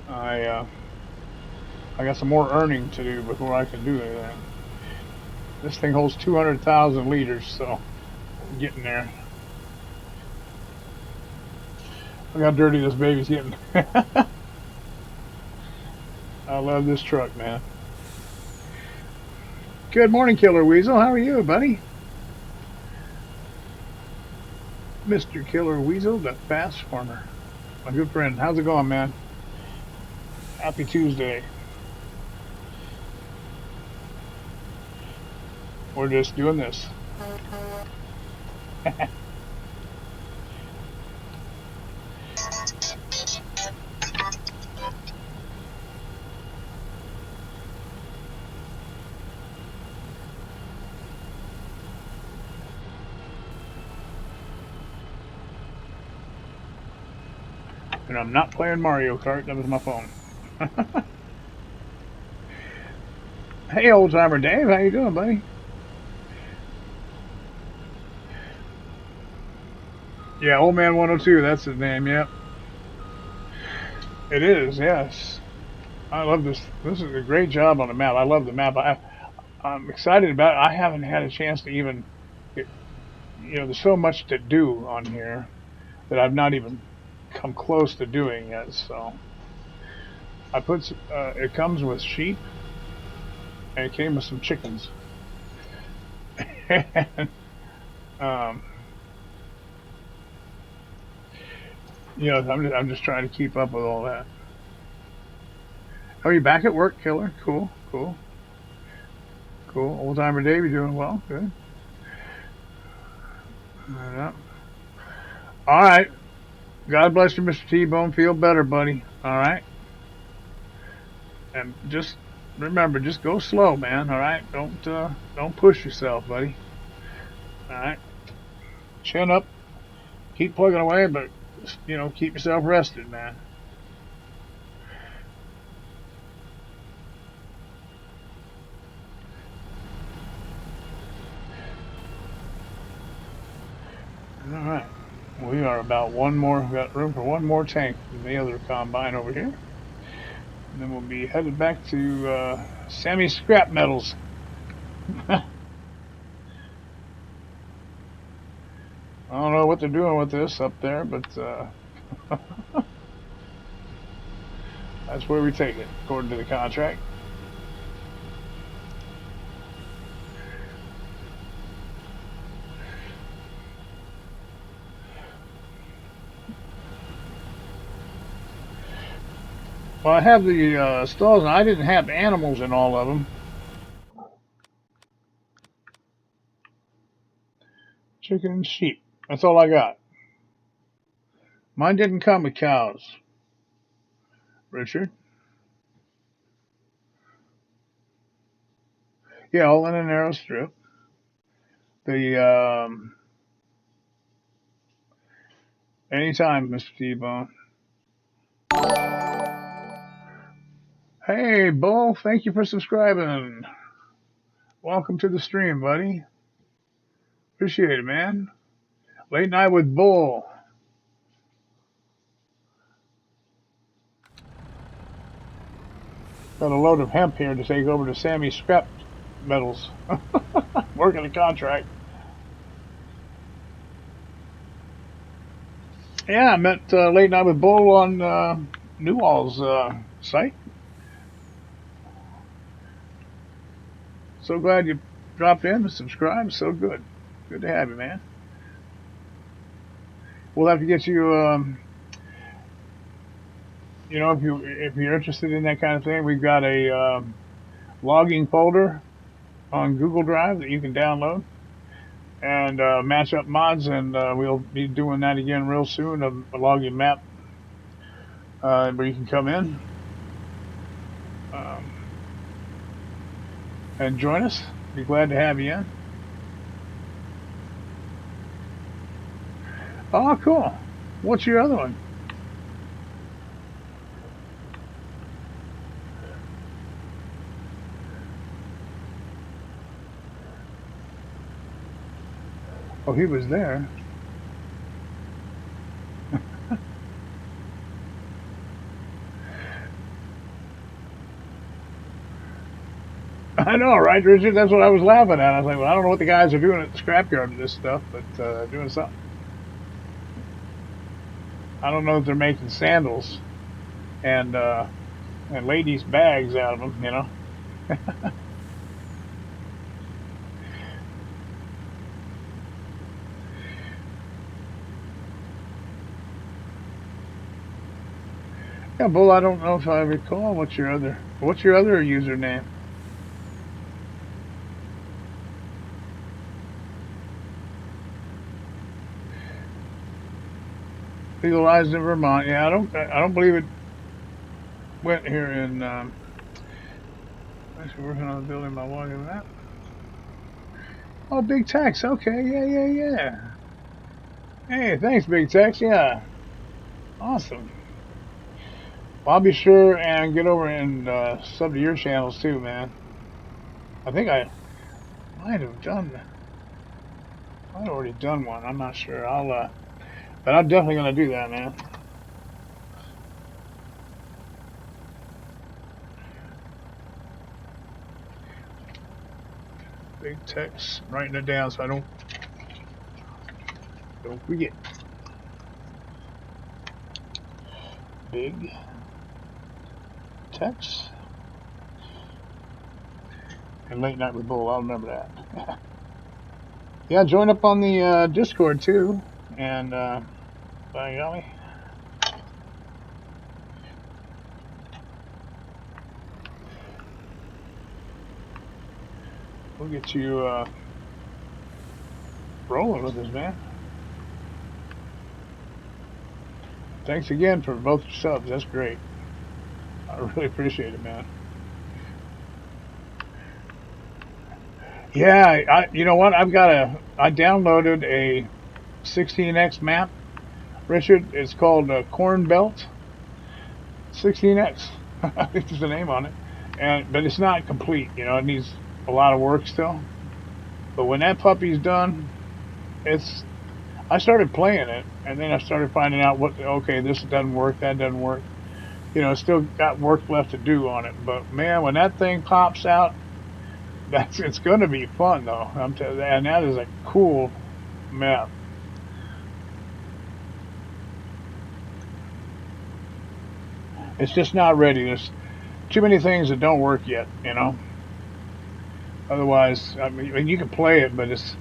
I uh, I got some more earning to do before I can do anything. This thing holds 200,000 liters, so I'm getting there. Look how dirty this baby's getting. I love this truck, man. Good morning, Killer Weasel. How are you, buddy? Mr. Killer Weasel, the fast farmer. My good friend. How's it going, man? Happy Tuesday. We're just doing this. And I'm not playing Mario Kart. That was my phone. Hey, old timer Dave, how you doing, buddy? Yeah, Old Man 102. That's his name. Yep, it is. Yes, I love this. This is a great job on the map. I love the map. I'm excited about it. I haven't had a chance to even, there's so much to do on here that I've not even come close to doing yet. So I put. It comes with sheep, and it came with some chickens. and, um, I'm just trying to keep up with all that. Are you back at work, Killer? Cool, cool, cool. Old timer Dave, you doing well? Good. Yeah. All right. God bless you, Mr. T-Bone. Feel better, buddy. All right. And just remember, just go slow, man. All right. Don't push yourself, buddy. All right. Chin up. Keep plugging away, but keep yourself rested, man. All right. We are about one more. We've got room for one more tank in the other combine over here. And then we'll be headed back to Sammy's scrap metals. I don't know what they're doing with this up there, but that's where we take it, according to the contract. Well, I have the stalls, and I didn't have animals in all of them. Chicken and sheep. That's all I got. Mine didn't come with cows, Richard. Yeah, all in a narrow strip. The anytime, Mr. T-Bone. Hey, Bull, thank you for subscribing. Welcome to the stream, buddy. Appreciate it, man. Late night with Bull. Got a load of hemp here to take over to Sammy's scrap metals. Working the contract. Yeah, I met Late Night with Bull on Newall's site. So glad you dropped in and subscribed. So good. Good to have you, man. We'll have to get you, if you're interested in that kind of thing, we've got a logging folder on Google Drive that you can download and match up mods, and we'll be doing that again real soon. A logging map where you can come in um, and join us. Be glad to have you in. Oh, cool. What's your other one? Oh, he was there. I know, right, Richard? That's what I was laughing at. I was like, well, I don't know what the guys are doing at the scrapyard with this stuff, but doing something. I don't know if they're making sandals and ladies' bags out of them. Yeah, Bull. I don't know if I recall what's your other username. Legalized in Vermont. Yeah, I don't believe it went here in. Actually, working on building my walking map. Oh, Big Tex. Okay, yeah, yeah, yeah. Hey, thanks, Big Tex. Yeah, awesome. Well, I'll be sure and get over and sub to your channels too, man. I think I might have done. I'd already done one. I'm not sure. But I'm definitely gonna do that, man. Big text, writing it down so I don't forget. Big text and late night with Bull. I'll remember that. Yeah, join up on the Discord too, and by golly, we'll get you rolling with us, man. Thanks again for both your subs. That's great. I really appreciate it, man. Yeah, you know what? I downloaded a 16x map, Richard. It's called Corn Belt 16x. I think there's a name on it, but it's not complete. You know, it needs a lot of work still. But when that puppy's done, it's I started playing it, and then I started finding out what okay, this doesn't work, that doesn't work. You know, still got work left to do on it. But man, when that thing pops out, that's it's going to be fun though. And that is a cool map. It's just not ready. There's too many things that don't work yet. You know. Otherwise, I mean, you can play it, but it's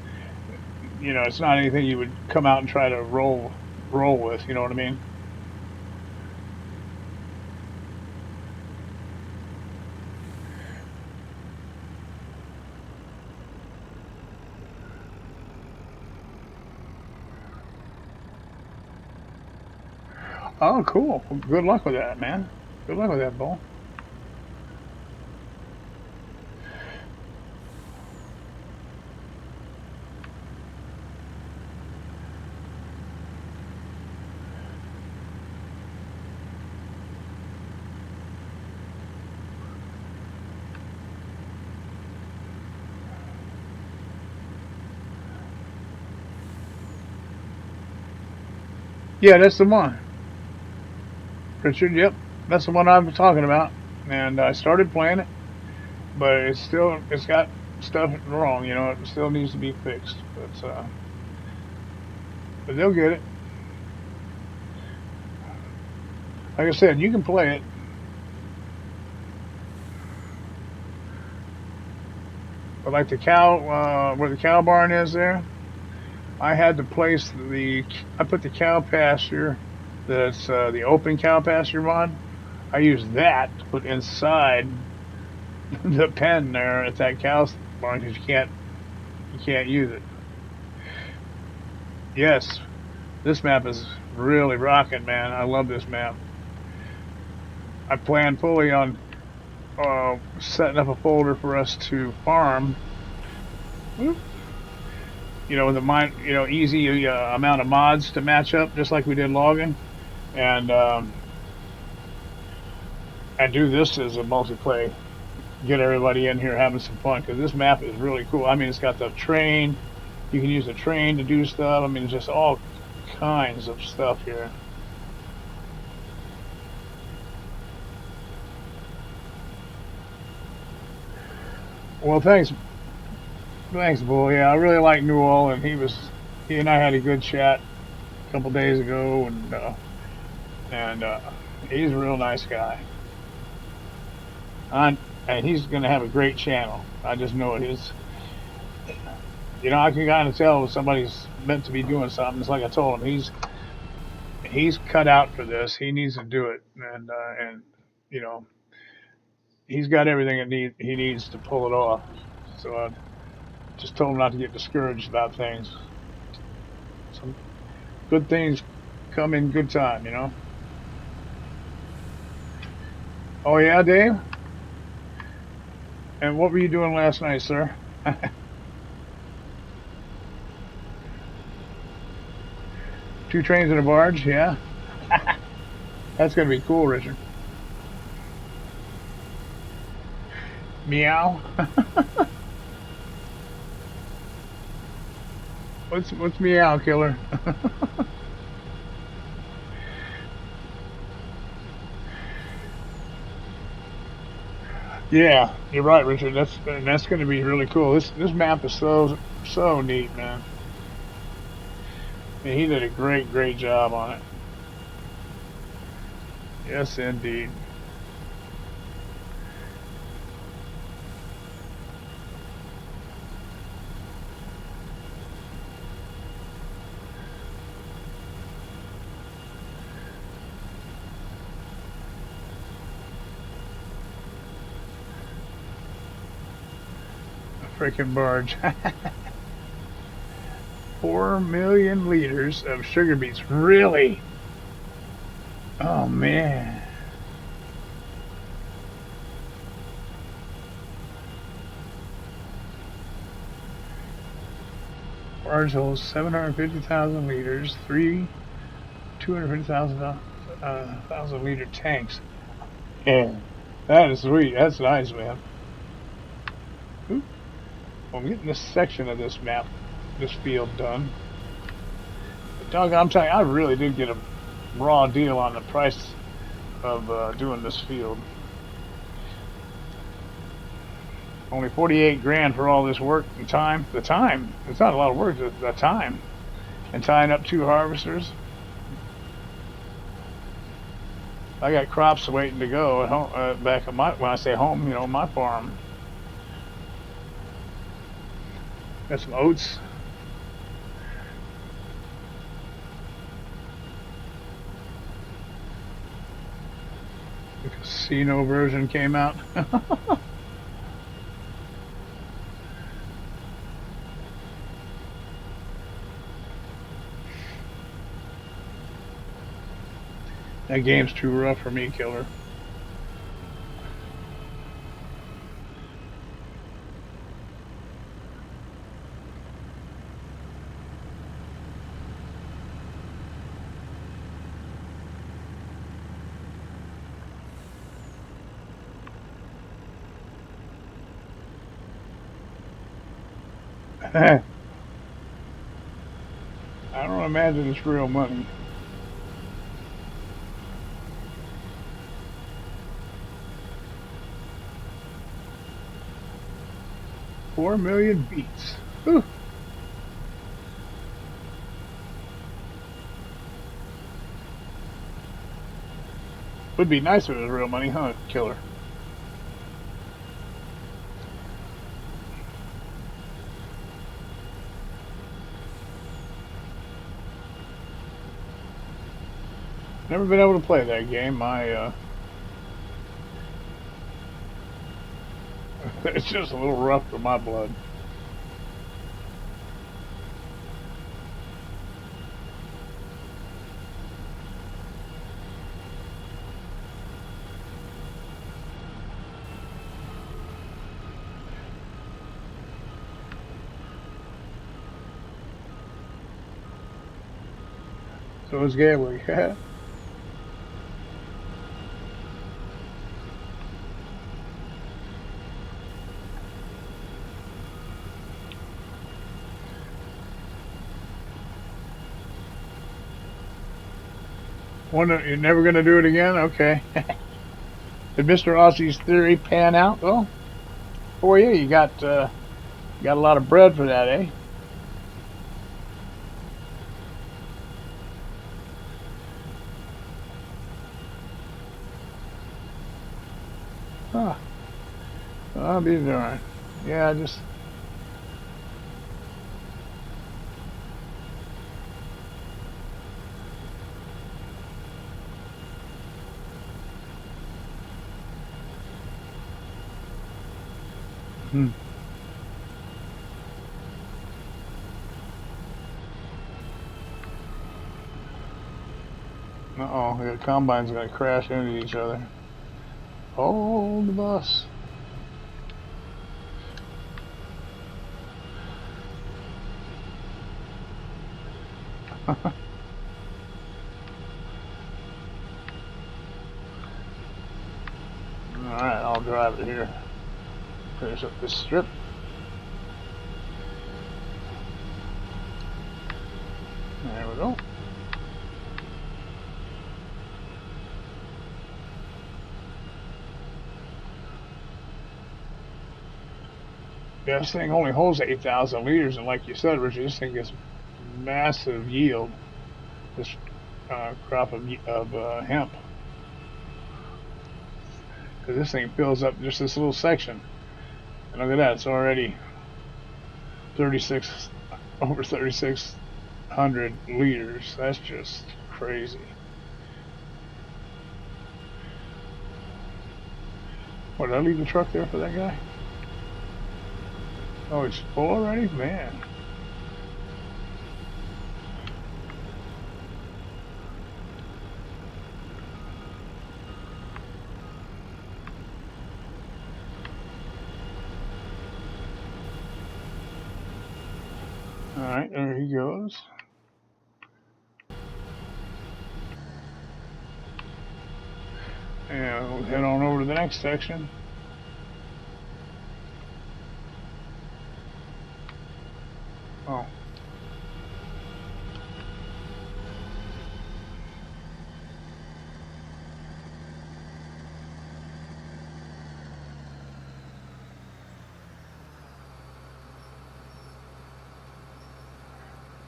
not anything you would come out and try to roll with. You know what I mean? Oh, cool. Well, good luck with that, man. Good luck with that, Bull. Yeah, that's the one, Richard. Yep, that's the one I'm talking about. And I started playing it, but it's got stuff wrong. You know, it still needs to be fixed. But they'll get it. Like I said, you can play it. But like the cow, where the cow barn is there, I had to place I put the cow pasture, that's the open cow pasture mod. I used that to put inside the pen there at that cow barn because you can't use it. Yes, this map is really rocking, man. I love this map. I plan fully on setting up a folder for us to farm. You know, with easy amount of mods to match up, just like we did logging, and and do this as a multiplayer. Get everybody in here having some fun because this map is really cool. I mean, it's got the train. You can use the train to do stuff. I mean, it's just all kinds of stuff here. Well, thanks, Bull. Yeah, I really like Newell, and he and I had a good chat a couple days ago, and he's a real nice guy. And he's going to have a great channel. I just know it is. You know, I can kind of tell when somebody's meant to be doing something. It's like I told him, he's cut out for this. He needs to do it, and you know, he's got everything he needs to pull it off. So I just told him not to get discouraged about things. Some good things come in good time, you know. Oh yeah, Dave. And what were you doing last night, sir? Two trains and a barge, yeah. That's gonna be cool, Richard. Meow. What's meow, killer? Yeah, you're right, Richard. That's going to be really cool. This map is so neat, man. And he did a great job on it. Yes, indeed. A freaking barge. 4 million liters of sugar beets. Really? Oh man. Barge holds 750,000 liters, three 250,000 thousand liter tanks. Yeah, that is sweet. That's nice, man. Oop. Well, I'm getting this section of this map, this field done. But dog, I'm telling you, I really did get a raw deal on the price of doing this field. Only 48 grand for all this work and time. The time. It's not a lot of work. The time. And tying up 2 harvesters. I got crops waiting to go at home, back at my, when I say home, you know, my farm. Got some oats. The casino version came out. That game's too rough for me, killer. I don't imagine it's real money. $4 million beats. Whew. Would be nice if it was real money, huh, killer? Never been able to play that game. It's just a little rough for my blood. So it's gambling. Wonder you're never gonna do it again? Okay. Did Mr. Aussie's theory pan out though? For you, you got a lot of bread for that, eh? Huh. I'll be darned. Yeah, I just. Hmm. Uh-oh, the combine's gonna crash into each other. Hold the bus. Alright, I'll drive it here. Finish up this strip. There we go. Yeah, this thing only holds 8,000 liters, and like you said, Richard, this thing gets massive yield. This crop of hemp, because this thing fills up just this little section. And look at that, it's already 36 over 3,600 liters. That's just crazy. What, did I leave the truck there for that guy? Oh, he's full already? Man. Alright, there he goes. And we'll head on over to the next section. Oh.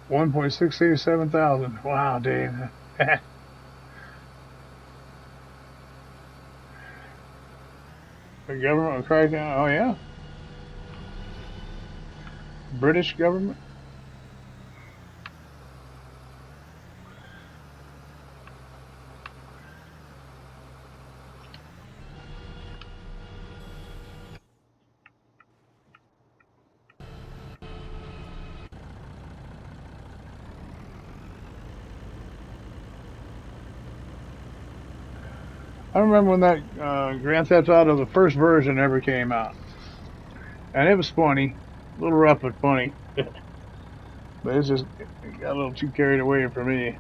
$1.687,000. Wow, Dave. The government will crack down. Oh, yeah? British government? I remember when that Grand Theft Auto, the first version, ever came out. And it was funny. A little rough, but funny. But it got a little too carried away for me.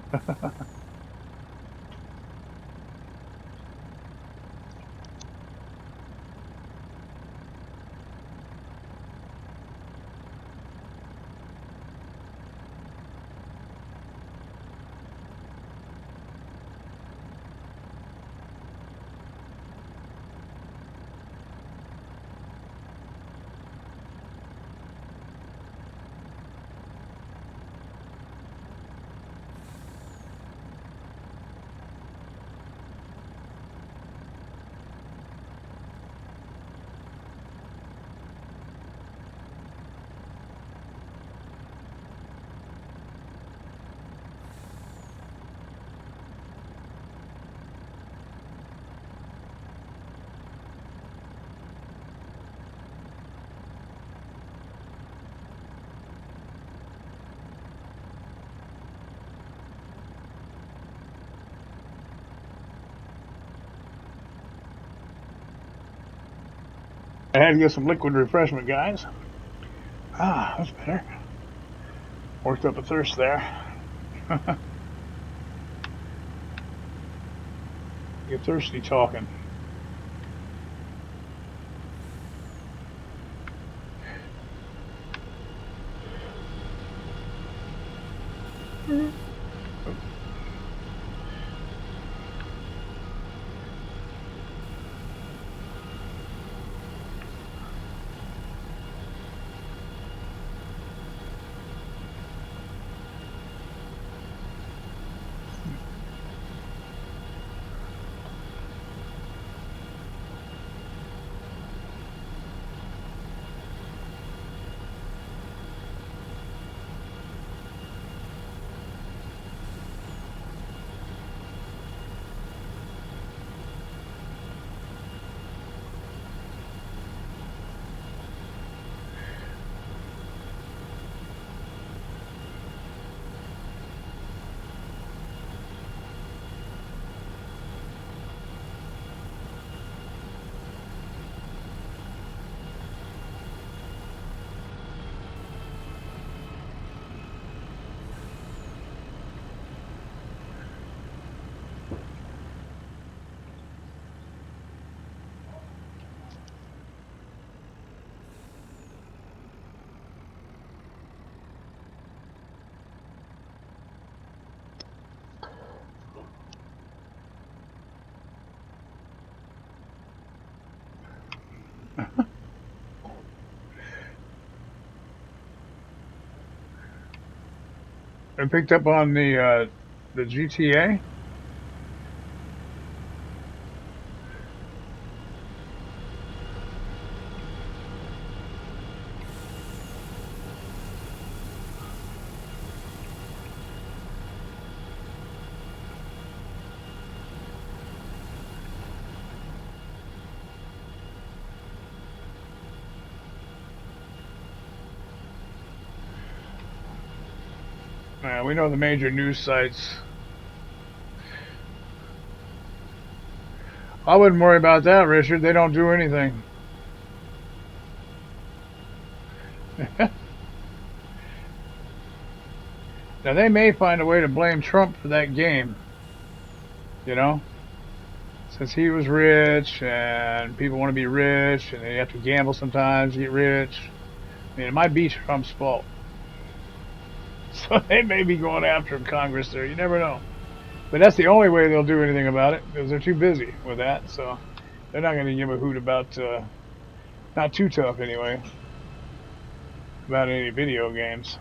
I had to get some liquid refreshment, guys. Ah, that's better. Worked up a thirst there. Get thirsty talking. I picked up on the GTA. We know the major news sites. I wouldn't worry about that, Richard. They don't do anything. Now they may find a way to blame Trump for that game. You know, since he was rich and people want to be rich and they have to gamble sometimes to get rich. I mean, it might be Trump's fault. So they may be going after him, Congress there. You never know. But that's the only way they'll do anything about it because they're too busy with that. So they're not going to give a hoot about, not too tough anyway, about any video games.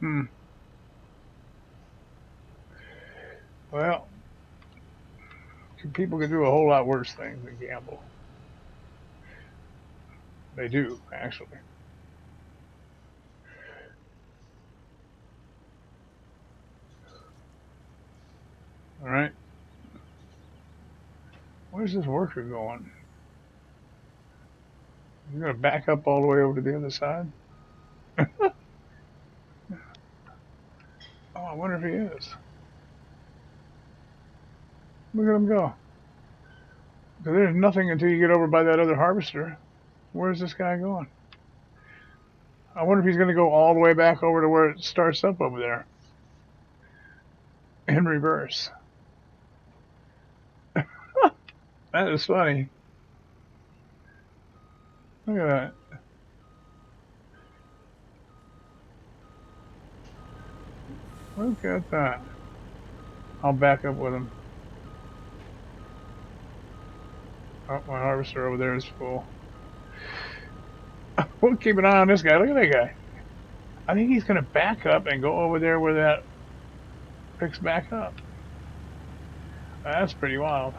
Hmm. Well, people can do a whole lot worse things than gamble. They do, actually. All right. Where's this worker going? He's going to back up all the way over to the other side? Oh, I wonder if he is. Look at him go. Because there's nothing until you get over by that other harvester. Where's this guy going? I wonder if he's going to go all the way back over to where it starts up over there in reverse. That is funny. Look at that. Look at that. I'll back up with him. Oh, my harvester over there is full. We'll keep an eye on this guy. Look at that guy. I think he's going to back up and go over there where that picks back up. That's pretty wild.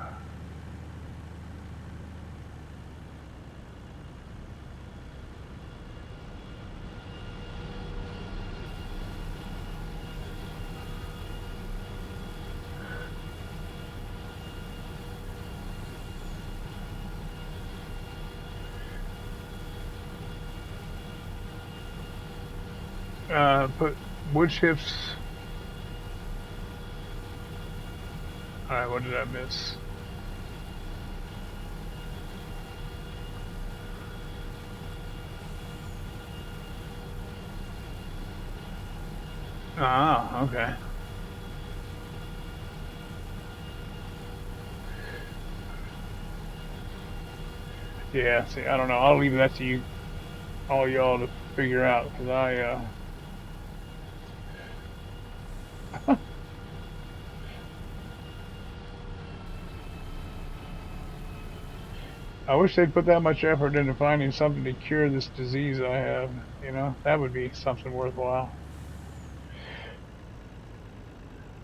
Put wood chips. Alright, what did I miss? Ah, okay. Yeah, see, I don't know. I'll leave that to you, all y'all to figure out, because I wish they'd put that much effort into finding something to cure this disease I have. You know, that would be something worthwhile.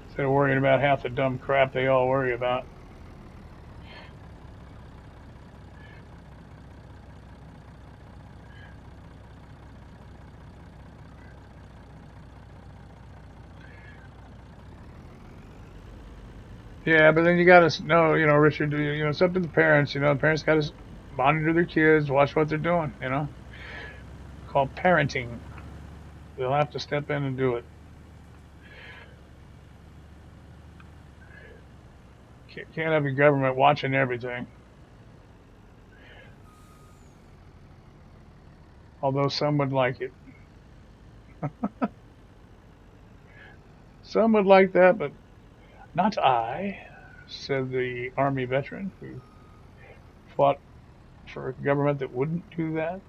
Instead of worrying about half the dumb crap they all worry about. Yeah, but then you got to know, Richard. It's up to the parents. The parents got to monitor their kids, watch what they're doing. Called parenting. They'll have to step in and do it. Can't have the government watching everything. Although some would like it. Some would like that, but not I, said the Army veteran who fought for a government that wouldn't do that.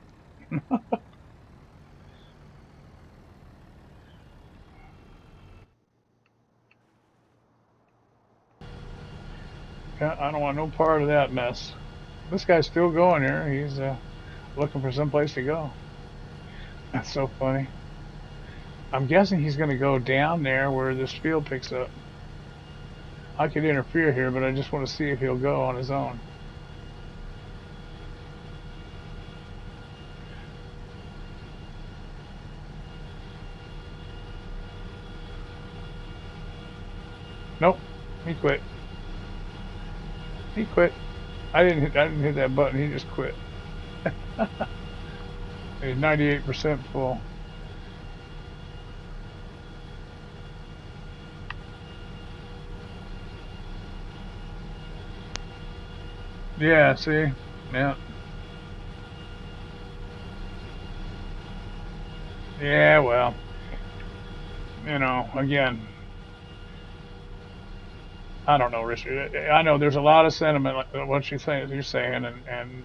I don't want no part of that mess. This guy's still going here. He's looking for some place to go. That's so funny. I'm guessing he's going to go down there where this field picks up. I could interfere here, but I just want to see if he'll go on his own. Nope, he quit. He quit. I didn't hit that button. He just quit. He's 98% full. Yeah, see? Yeah. Yeah, well, again, I don't know, Richard. I know there's a lot of sentiment, like what you're saying, and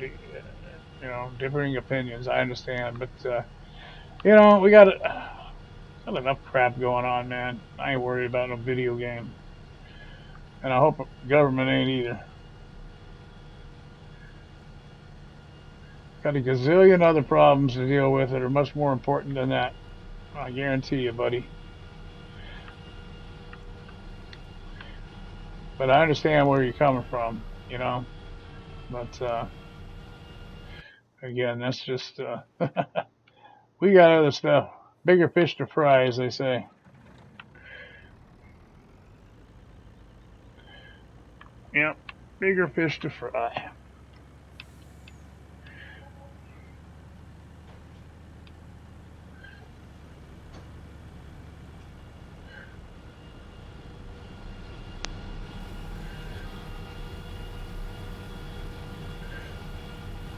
differing opinions. I understand, but we got enough crap going on, man. I ain't worried about no video game, and I hope government ain't either. Got a gazillion other problems to deal with that are much more important than that. I guarantee you, buddy. But I understand where you're coming from. But again, that's just we got other stuff, bigger fish to fry, as they say. Yep, bigger fish to fry.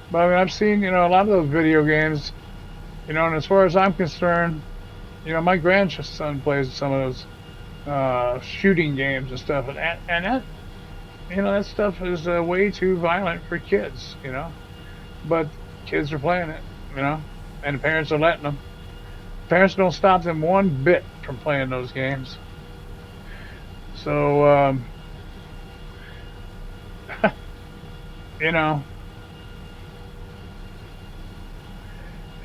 But I mean, I've seen a lot of those video games. And as far as I'm concerned, my grandson plays some of those shooting games and stuff, and that stuff is way too violent for kids. But kids are playing it, and the parents are letting them. Parents don't stop them one bit from playing those games. So, you know,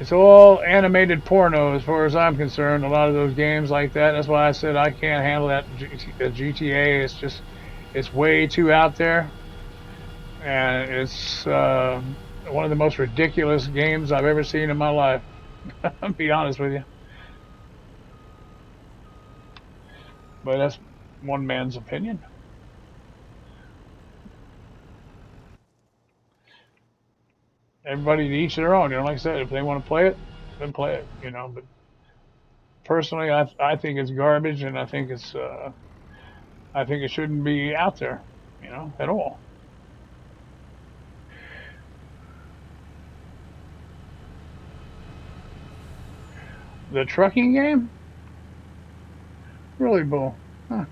it's all animated porno as far as I'm concerned. A lot of those games like that. That's why I said I can't handle that GTA. It's way too out there, and it's one of the most ridiculous games I've ever seen in my life. I'll be honest with you, but that's one man's opinion. Everybody to each their own. Like I said, if they want to play it, then play it. But personally, I think it's garbage, and I think it shouldn't be out there, at all. The trucking game, really, bull. Huh.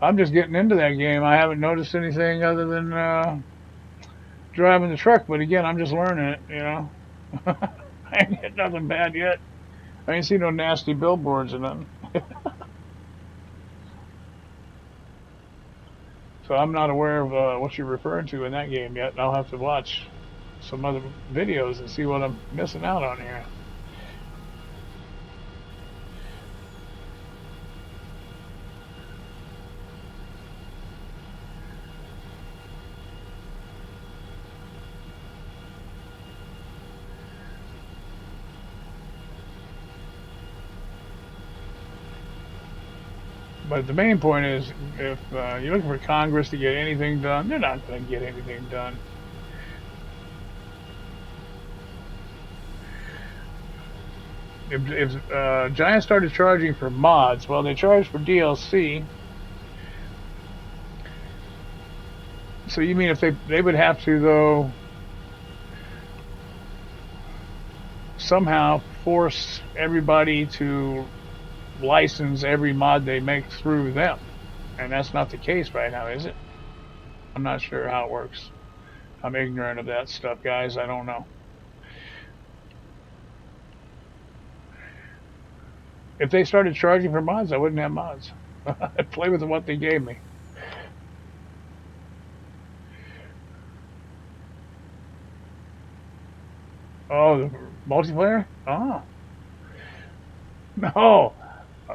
I'm just getting into that game. I haven't noticed anything other than driving the truck. But again, I'm just learning it. I ain't hit nothing bad yet. I ain't seen no nasty billboards or nothing. So I'm not aware of what you're referring to in that game yet. I'll have to watch some other videos and see what I'm missing out on here. But the main point is, if you're looking for Congress to get anything done, they're not going to get anything done. If Giant started charging for mods, well, they charge for DLC. So you mean if they would have to though somehow force everybody to license every mod they make through them, and that's not the case right now, is it? I'm not sure how it works. I'm ignorant of that stuff, guys. I don't know. If they started charging for mods, I wouldn't have mods. I'd play with what they gave me. Oh, the multiplayer? Oh, no.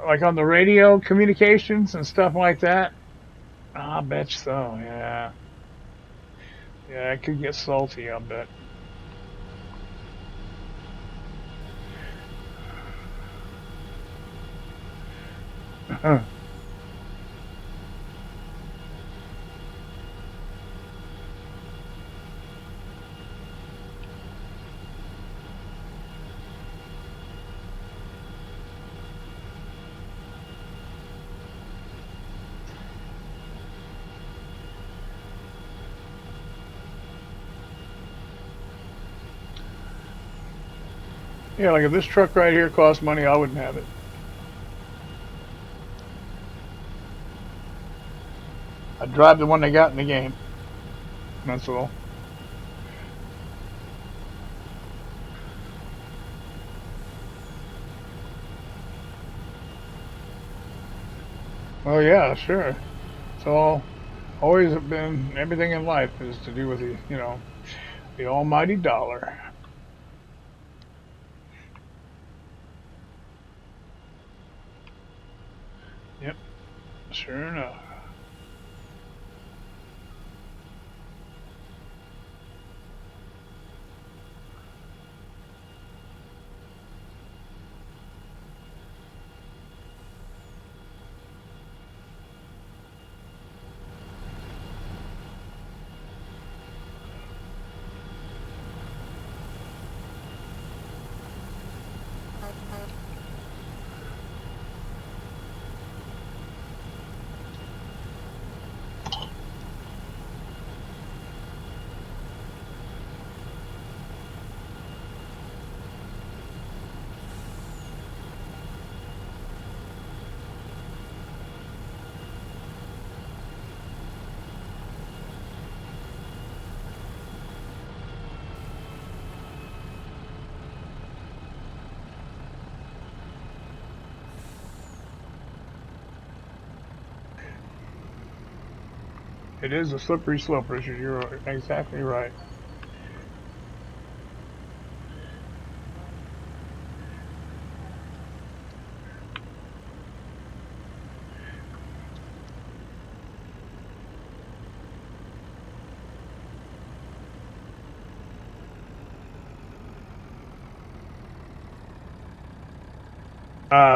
Like on the radio communications and stuff like that? I bet so, yeah. Yeah, it could get salty, I bet. Yeah, like if this truck right here cost money, I wouldn't have it. I'd drive the one they got in the game. That's all. Oh yeah, sure. It's all always been everything in life is to do with the almighty dollar. Yep, sure enough. It is a slippery slope, Richard. You're exactly right.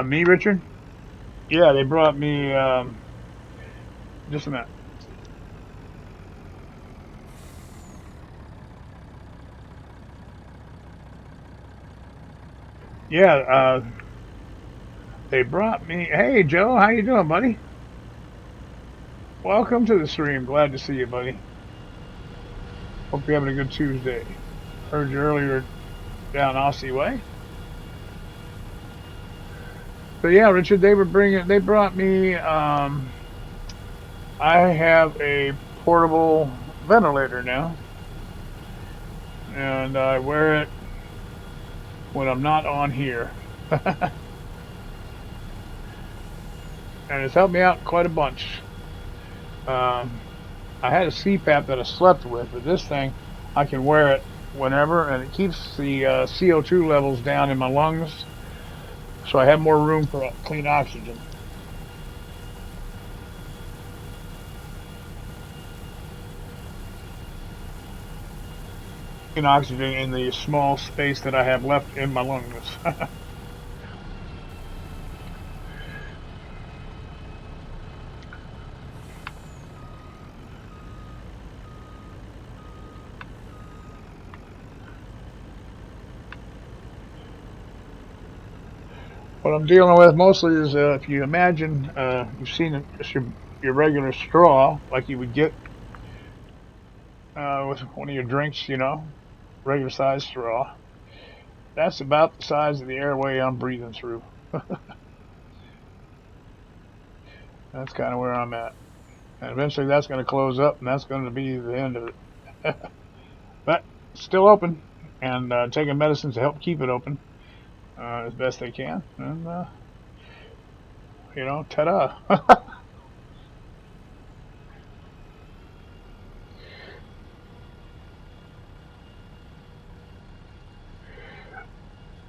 Me, Richard? Yeah, they brought me just a minute. Yeah, they brought me. Hey, Joe, how you doing, buddy? Welcome to the stream. Glad to see you, buddy. Hope you're having a good Tuesday. Heard you earlier down Aussie way. So yeah, Richard, they brought me. I have a portable ventilator now, and I wear it when I'm not on here, and it's helped me out quite a bunch. Um, I had a CPAP that I slept with, but this thing, I can wear it whenever, and it keeps the CO2 levels down in my lungs, so I have more room for clean oxygen. Clean oxygen in the small space that I have left in my lungs. What I'm dealing with mostly is if you imagine you've seen just your regular straw like you would get with one of your drinks, regular size straw. That's about the size of the airway I'm breathing through. That's kind of where I'm at. And eventually that's going to close up and that's going to be the end of it. But still open and taking medicines to help keep it open as best they can. And, ta-da.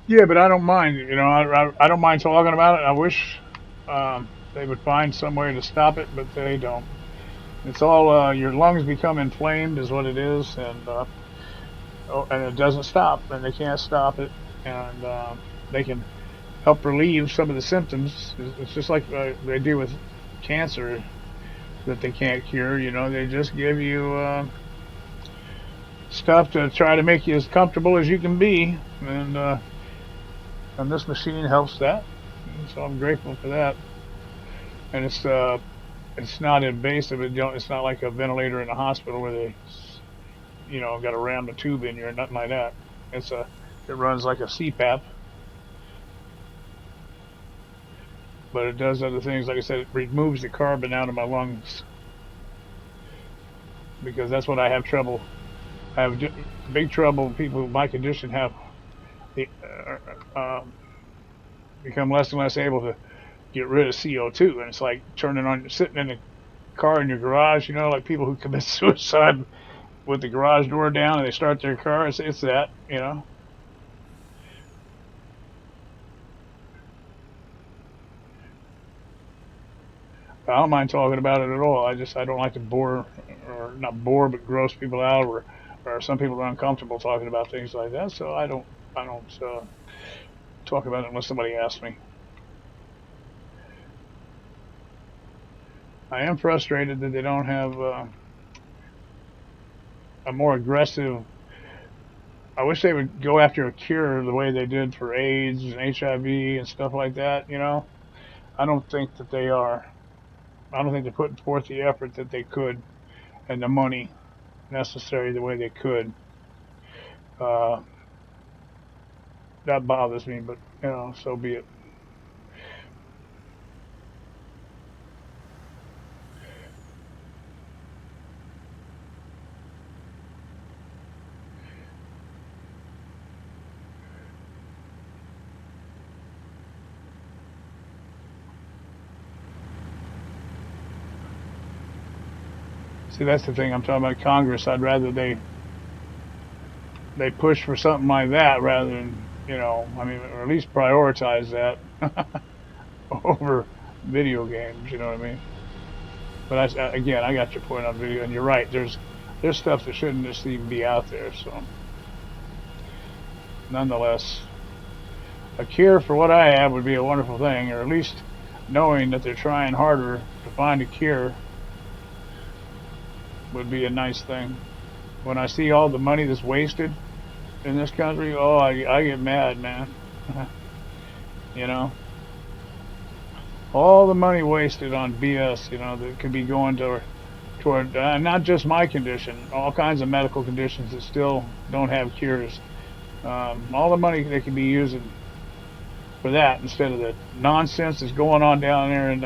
Yeah, but I don't mind. I don't mind talking about it. I wish they would find some way to stop it, but they don't. It's all your lungs become inflamed, is what it is, and it doesn't stop, and they can't stop it, and they can help relieve some of the symptoms. It's just like they do with cancer that they can't cure. They just give you stuff to try to make you as comfortable as you can be, and this machine helps that. And so I'm grateful for that. And it's not invasive. It's not like a ventilator in a hospital where they got to ram a tube in you or nothing like that. It runs like a CPAP, but it does other things. Like I said, it removes the carbon out of my lungs because that's what I have trouble. I have big trouble. People with my condition have the become less and less able to get rid of CO2, and it's like sitting in a car in your garage. Like people who commit suicide with the garage door down and they start their car. It's that. I don't mind talking about it at all. I don't like to bore or not bore but gross people out or some people are uncomfortable talking about things like that. So I don't talk about it unless somebody asks me. I am frustrated that they don't have a more aggressive. I wish they would go after a cure the way they did for AIDS and HIV and stuff like that. I don't think that they are. I don't think they're putting forth the effort that they could and the money necessary the way they could. Uh, that bothers me, but so be it. See, that's the thing I'm talking about. Congress. I'd rather they push for something like that rather than I mean, or at least prioritize that over video games. You know what I mean? But again, I got your point on video, and you're right. There's stuff that shouldn't just even be out there. So, nonetheless, a cure for what I have would be a wonderful thing, or at least knowing that they're trying harder to find a cure would be a nice thing. When I see all the money that's wasted in this country, oh, I get mad, man. you know, all the money wasted on BS, that could be going toward not just my condition, all kinds of medical conditions that still don't have cures. All the money they could be using for that instead of the nonsense that's going on down there in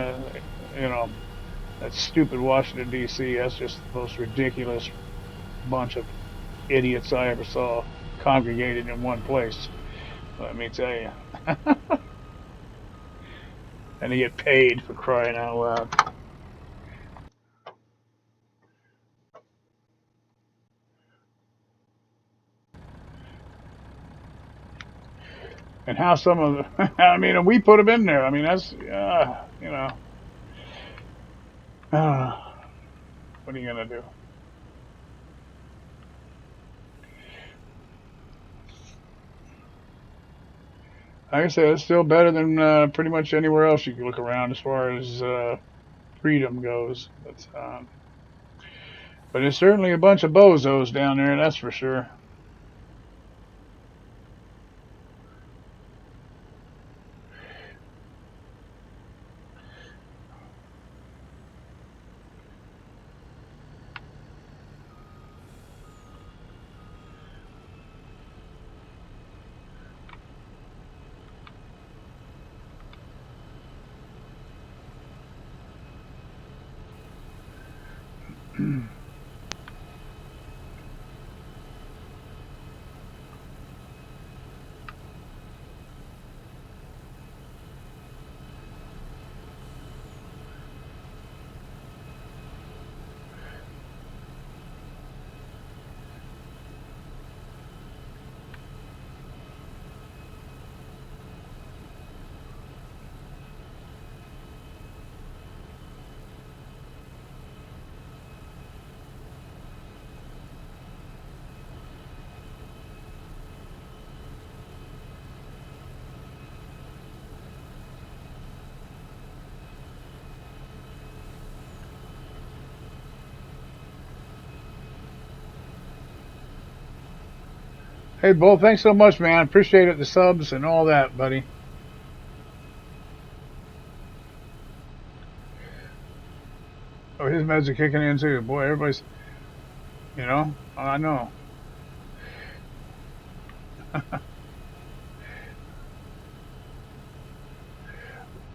you know, that stupid Washington D.C. That's just the most ridiculous bunch of idiots I ever saw congregated in one place. Let me tell you. And they get paid for crying out loud. And how some of the, I mean, we put them in there. I mean, that's, uh, what are you going to do? Like I said, it's still better than pretty much anywhere else you can look around as far as freedom goes. But it's certainly a bunch of bozos down there, that's for sure. Hey, Bull, thanks so much, man. Appreciate it, the subs and all that, buddy. Oh, his meds are kicking in too. Boy, everybody's, I know.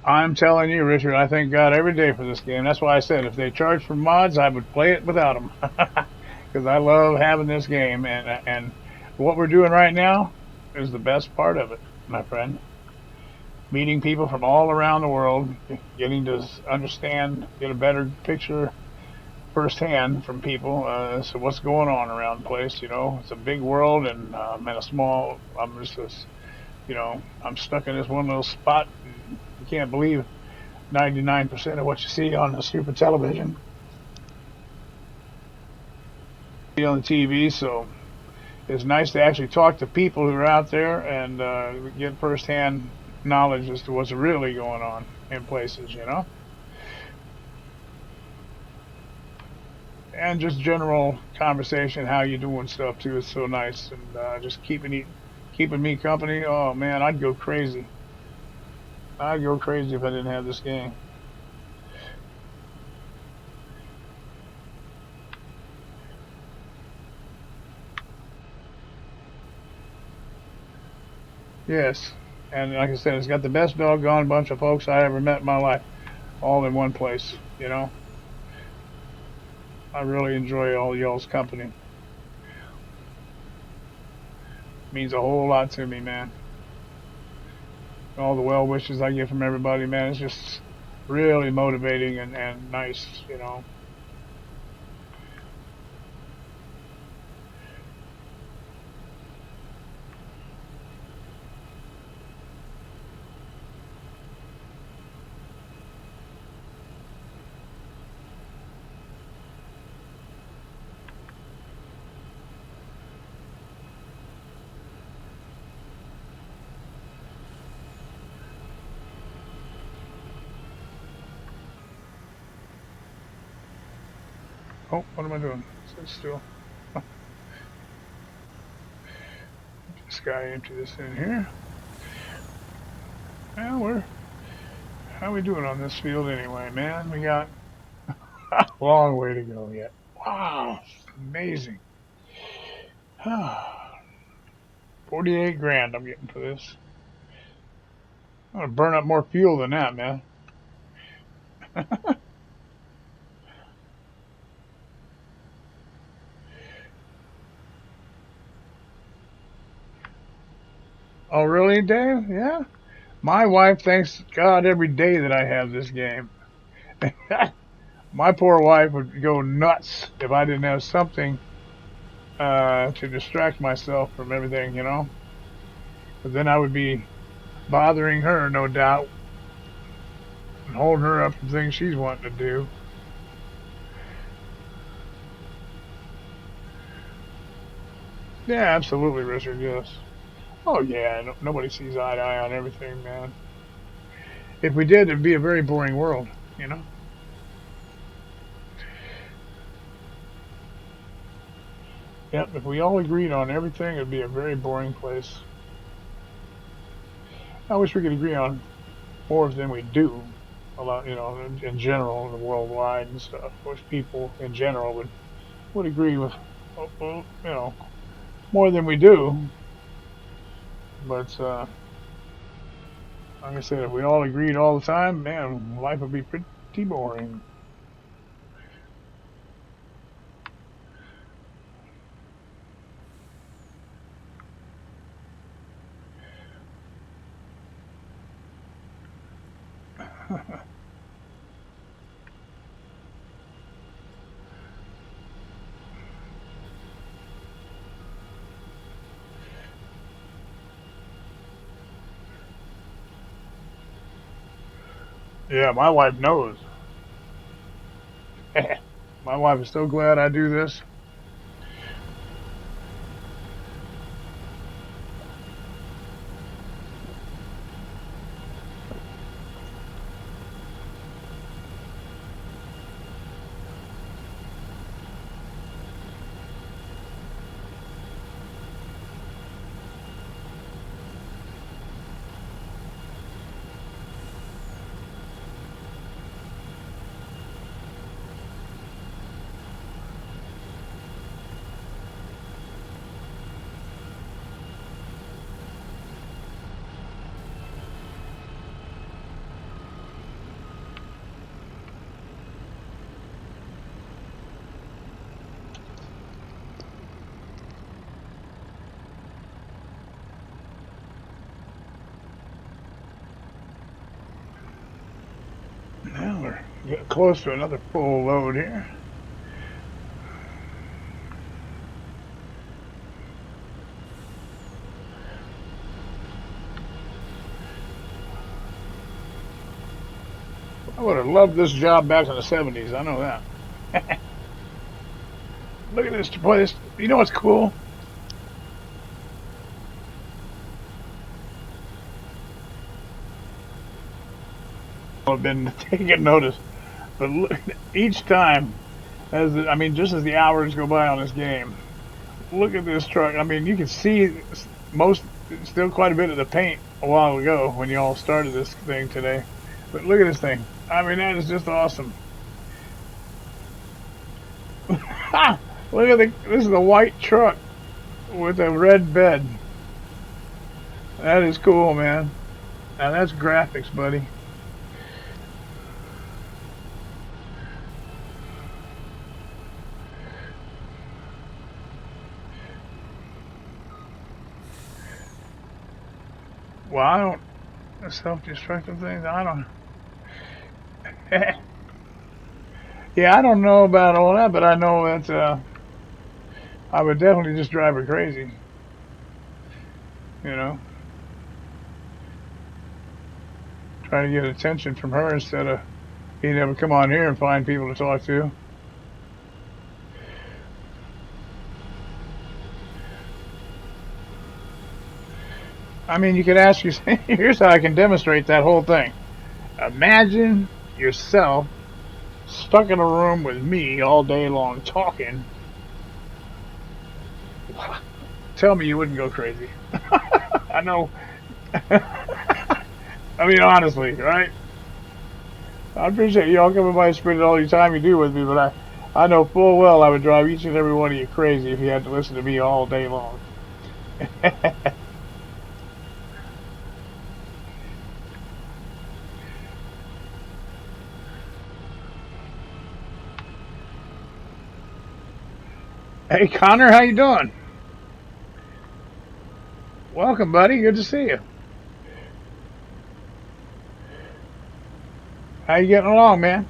I'm telling you, Richard, I thank God every day for this game. That's why I said if they charged for mods, I would play it without them because I love having this game. And what we're doing right now is the best part of it, my friend. Meeting people from all around the world, getting to understand, get a better picture firsthand from people. So what's going on around the place? It's a big world, and I'm in a small. I'm just this. I'm stuck in this one little spot, and you can't believe 99% of what you see on the stupid television, on the TV. So it's nice to actually talk to people who are out there and get firsthand knowledge as to what's really going on in places. And just general conversation, how you doing stuff too is so nice, and just keeping me company. Oh man, I'd go crazy. I'd go crazy if I didn't have this game. Yes, and like I said, it's got the best doggone bunch of folks I ever met in my life, all in one place. I really enjoy all y'all's company. Means a whole lot to me, man. All the well wishes I get from everybody, man, it's just really motivating and nice. Oh, what am I doing? Sit still. This guy empty this in here. Well, how we doing on this field anyway, man? We got a long way to go yet. Wow, amazing. 48 grand I'm getting for this. I'm gonna burn up more fuel than that, man. Oh, really, Dave? Yeah. My wife thanks God every day that I have this game. My poor wife would go nuts if I didn't have something to distract myself from everything. But then I would be bothering her, no doubt, and holding her up from things she's wanting to do. Yeah, absolutely, Richard. Yes. Oh yeah. No, nobody sees eye to eye on everything, man. If we did, it'd be a very boring world. Yep. If we all agreed on everything, it'd be a very boring place. I wish we could agree on more than we do. A lot, in general, worldwide and stuff. I wish people in general would agree with, more than we do. But like I said, if we all agreed all the time, man, life would be pretty boring. Yeah, my wife knows. My wife is so glad I do this. Now we're getting close to another full load here. I would have loved this job back in the 70s. I know that. Look at this place. You know what's cool? I've been taking notice, but look, each time, just as the hours go by on this game, look at this truck. I mean, you can see most, still quite a bit of the paint a while ago when you all started this thing today. But look at this thing. I mean, that is just awesome. Look at this is a white truck with a red bed. That is cool, man. Now that's graphics, buddy. Well, I don't self-destructive things. I don't. Yeah, I don't know about all that, but I know that I would definitely just drive her crazy. You know, try to get attention from her instead of being able to come on here and find people to talk to. I mean, you could ask you. Here's how I can demonstrate that whole thing. Imagine yourself stuck in a room with me all day long talking. Tell me you wouldn't go crazy. I know. I mean, honestly, right? I appreciate y'all coming by and spending all your time you do with me, but I know full well I would drive each and every one of you crazy if you had to listen to me all day long. Hey, Connor, how you doing? Welcome, buddy. Good to see you. How you getting along, man?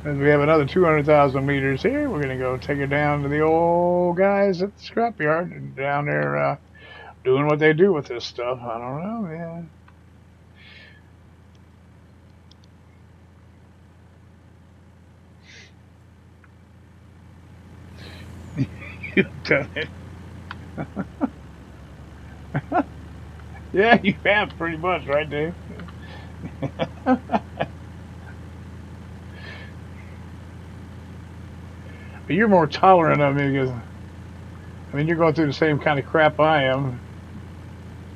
As we have another 200,000 meters here, we're going to go take it down to the old guys at the scrapyard and down there doing what they do with this stuff. I don't know, man. You've done it. Yeah, you have pretty much, right, Dave? But you're more tolerant of me because, I mean, you're going through the same kind of crap I am.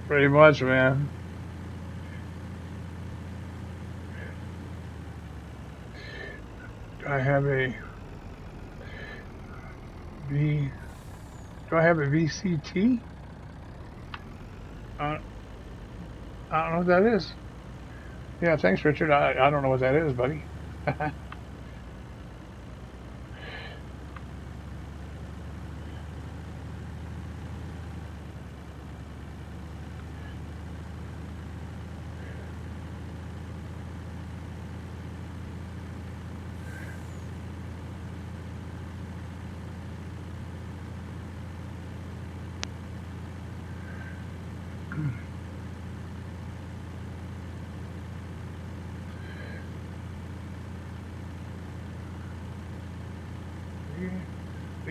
Pretty much, man. I have a V. Do I have a VCT? Uh, I don't know what that is. Yeah, thanks, Richard. I don't know what that is, buddy.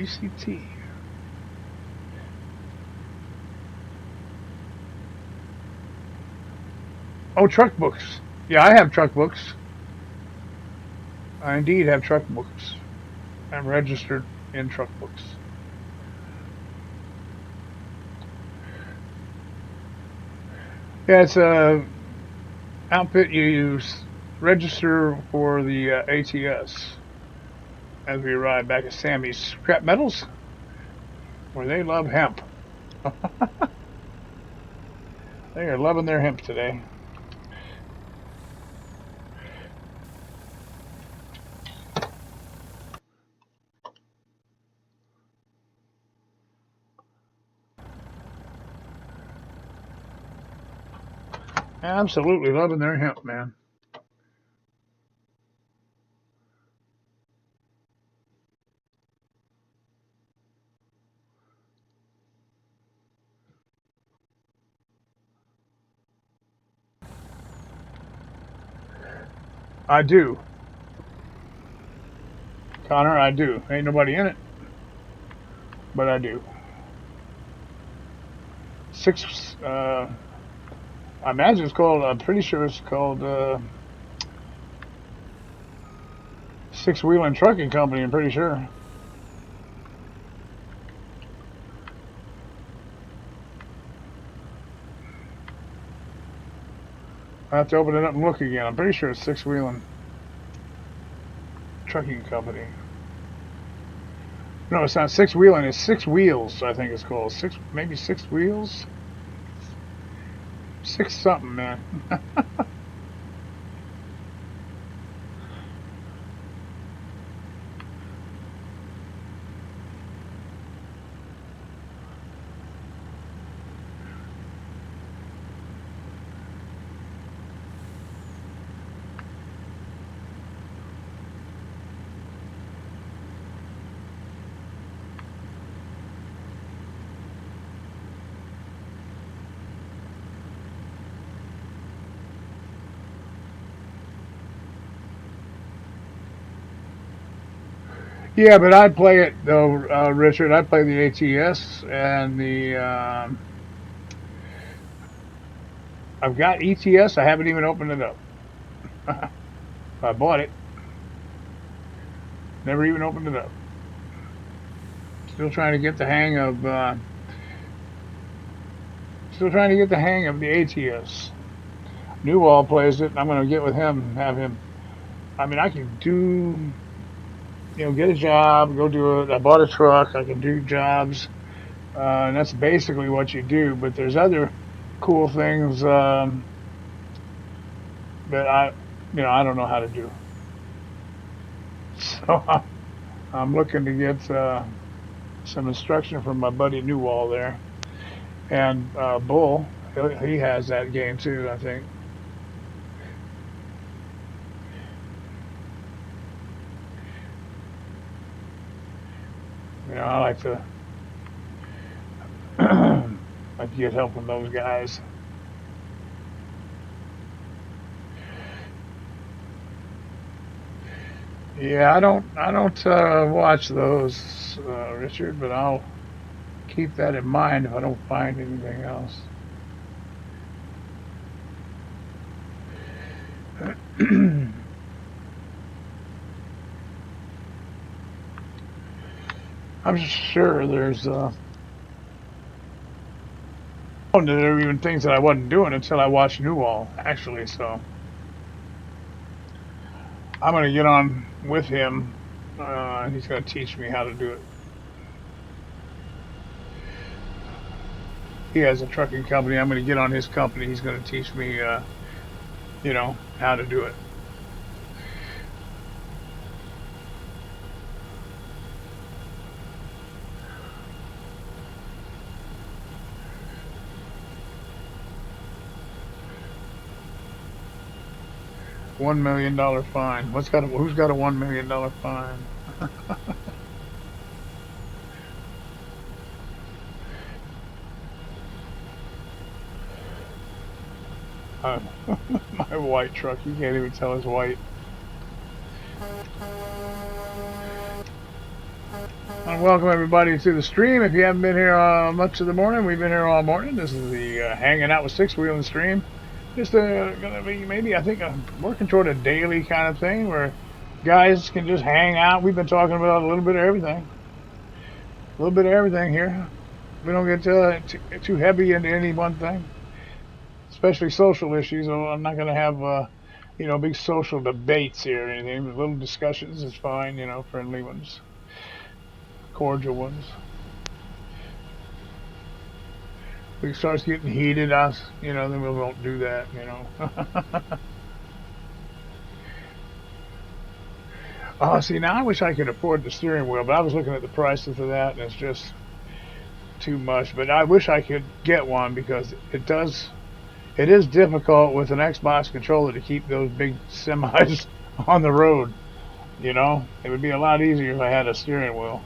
VCT. Oh, truck books. Yeah, I have truck books. I indeed have truck books. I'm registered in truck books. Yeah, it's a outfit you use. Register for the ATS as we arrive back at Sammy's Scrap Metals, where they love hemp. They are loving their hemp today. Absolutely loving their hemp, man. I do, Connor. I do. Ain't nobody in it, but I do. Six. I imagine it's called. I'm pretty sure it's called Sixwheelin Trucking Company. I'm pretty sure. I have to open it up and look again. I'm pretty sure it's Sixwheelin Trucking Company. No, it's not Sixwheelin. It's Six Wheels. I think it's called six. Maybe Six Wheels. Six something, man. Yeah, but I play it though, Richard. I play the ATS and the. I've got ETS. I haven't even opened it up. I bought it. Never even opened it up. Still trying to get the hang of. Still trying to get the hang of the ATS. Newall plays it. I'm going to get with him. Have him. I mean, I can do. Get a job. Go do it. I bought a truck. I can do jobs. And that's basically what you do. But there's other cool things that I don't know how to do. So I'm looking to get some instruction from my buddy Newall there, and Bull. He has that game too, I think. I like to like to get help from those guys. Yeah, I don't watch those, Richard, but I'll keep that in mind if I don't find anything else. I'm sure there's there were even things that I wasn't doing until I watched Newall actually. So I'm gonna get on with him. He's gonna teach me how to do it. He has a trucking company. I'm gonna get on his company. He's gonna teach me, how to do it. $1 million fine. Who's got a $1 million fine? Uh, my white truck. You can't even tell it's white. I don't welcome everybody to the stream. If you haven't been here much of the morning, we've been here all morning. This is the Hanging Out with Sixwheelin stream. Just gonna be maybe I think working toward a daily kind of thing where guys can just hang out. We've been talking about a little bit of everything, here. We don't get too heavy into any one thing, especially social issues. So I'm not gonna have big social debates here or anything. But little discussions is fine. Friendly ones, cordial ones. If it starts getting heated, then we won't do that. Oh, see, now I wish I could afford the steering wheel, but I was looking at the prices of that, and it's just too much. But I wish I could get one because it is difficult with an Xbox controller to keep those big semis on the road. It would be a lot easier if I had a steering wheel.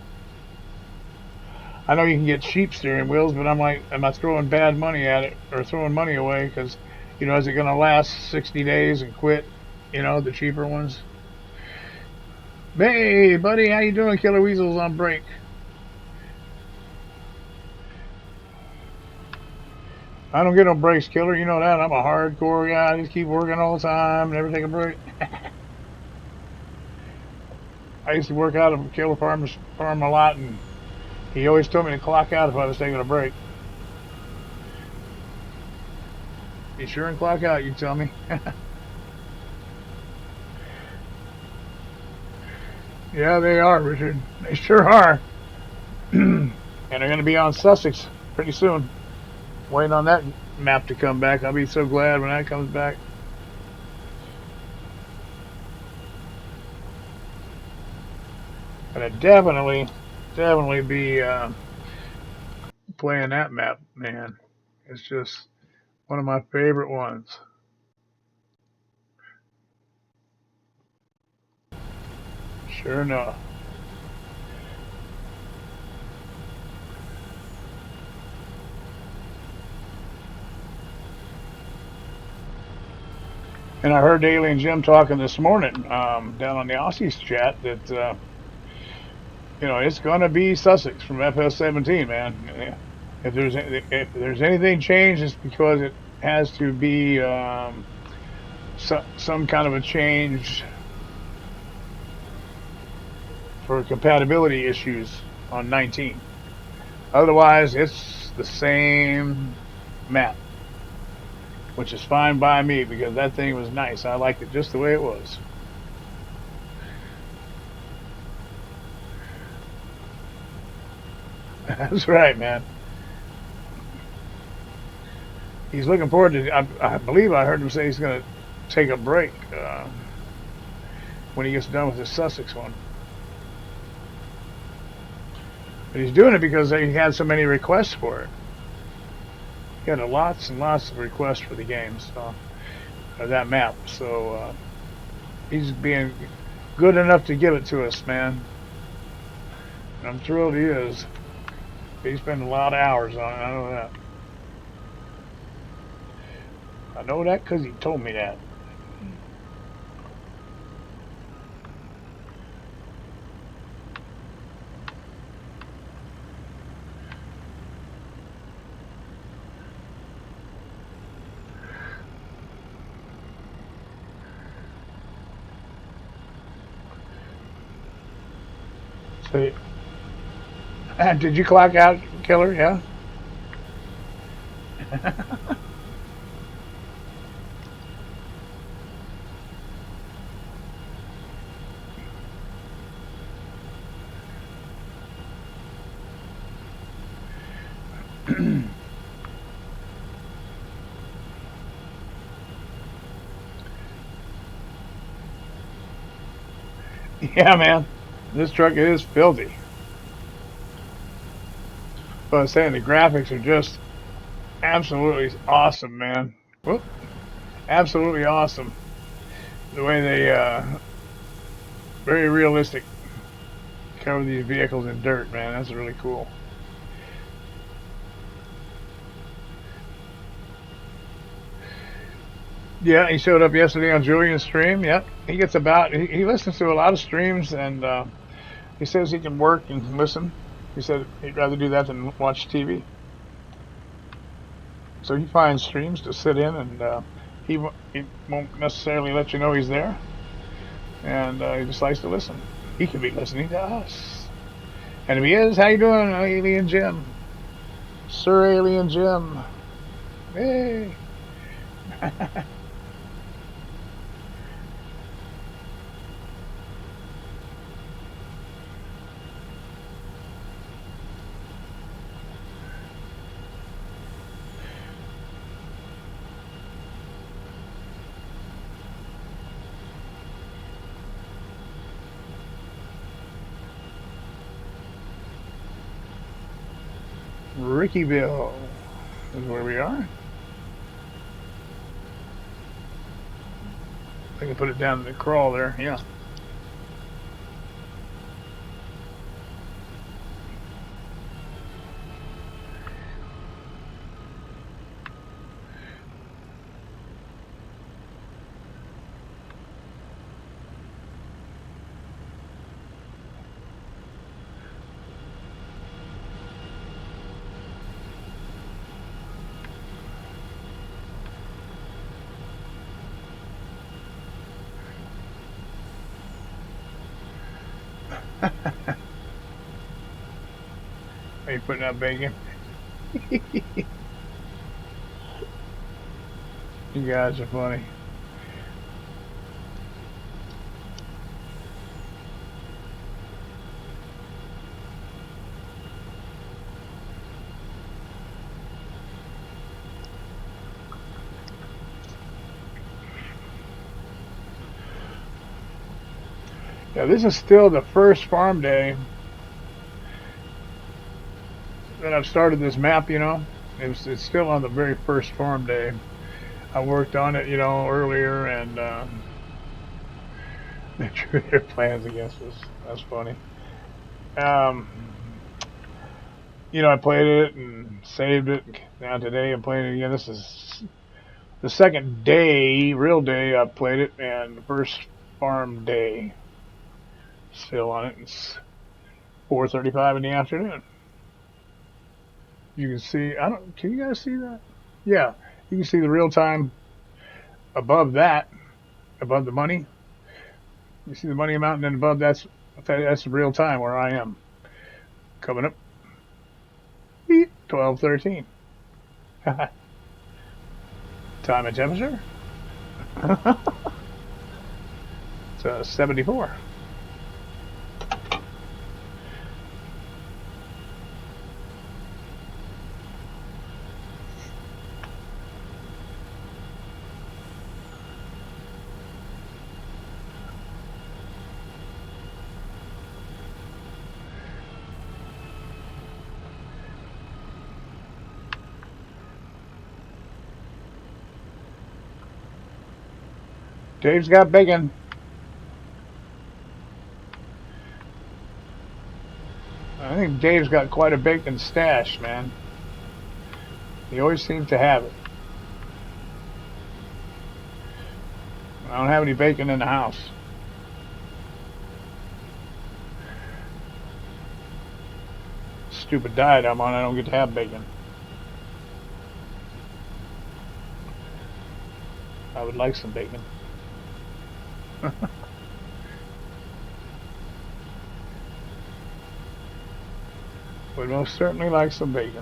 I know you can get cheap steering wheels, but I'm like, am I throwing bad money at it or throwing money away? Because, is it going to last 60 days and quit? The cheaper ones. Hey, buddy, how you doing? Killer Weasels on break. I don't get no breaks, Killer. You know that. I'm a hardcore guy. I just keep working all the time, never take a break. I used to work out of Killer Farm a lot, and he always told me to clock out if I was taking a break. Be sure and clock out, you tell me. Yeah, they are, Richard. They sure are. And they're going to be on Sussex pretty soon. Waiting on that map to come back. I'll be so glad when that comes back. But I'd definitely be playing that map, man. It's just one of my favorite ones. Sure enough. And I heard Daly and Jim talking this morning down on the Aussies chat that it's going to be Sussex from FS17, man. If there's anything changed, it's because it has to be some kind of a change for compatibility issues on 19. Otherwise, it's the same map, which is fine by me because that thing was nice. I liked it just the way it was. That's right, man. He's looking forward to. I believe I heard him say he's going to take a break when he gets done with his Sussex one. But he's doing it because he had so many requests for it. He had lots and lots of requests for the game, so that map. So he's being good enough to give it to us, man. And I'm thrilled he is. He spent a lot of hours on it. I know that. I know that because he told me that. So, did you clock out, Killer? Yeah. Yeah, man. This truck is filthy. But I was saying the graphics are just absolutely awesome, man. Whoop. Absolutely awesome. The way they very realistic cover these vehicles in dirt, man. That's really cool. Yeah, he showed up yesterday on Julian's stream. Yep, he listens to a lot of streams, and he says he can work and listen. He said he'd rather do that than watch TV. So he finds streams to sit in, and he won't necessarily let you know he's there, and he just likes to listen. He could be listening to us. And if he is, how you doing, Alien Jim? Sir Alien Jim. Hey. Rickyville is where we are. I can put it down in the crawl there. Yeah. Are you putting out bacon? You guys are funny. Yeah, this is still the first farm day that I've started this map, you know. It's still on the very first farm day. I worked on it, you know, earlier, and they drew their plans against us. That's funny. Um, you know, I played it and saved it. Now today I'm playing it again. This is the second day, real day I've played it, and the first farm day. Still on it. It's 4:35 in the afternoon. You can see. I don't. Can you guys see that? Yeah, you can see the real time above that, above the money. You see the money amount, and then above that's real time where I am. Coming up, 12:13. Time and temperature. It's 74. Dave's got bacon. I think Dave's got quite a bacon stash, man. He always seems to have it. I don't have any bacon in the house. Stupid diet I'm on, I don't get to have bacon. I would like some bacon. Would most certainly like some bacon.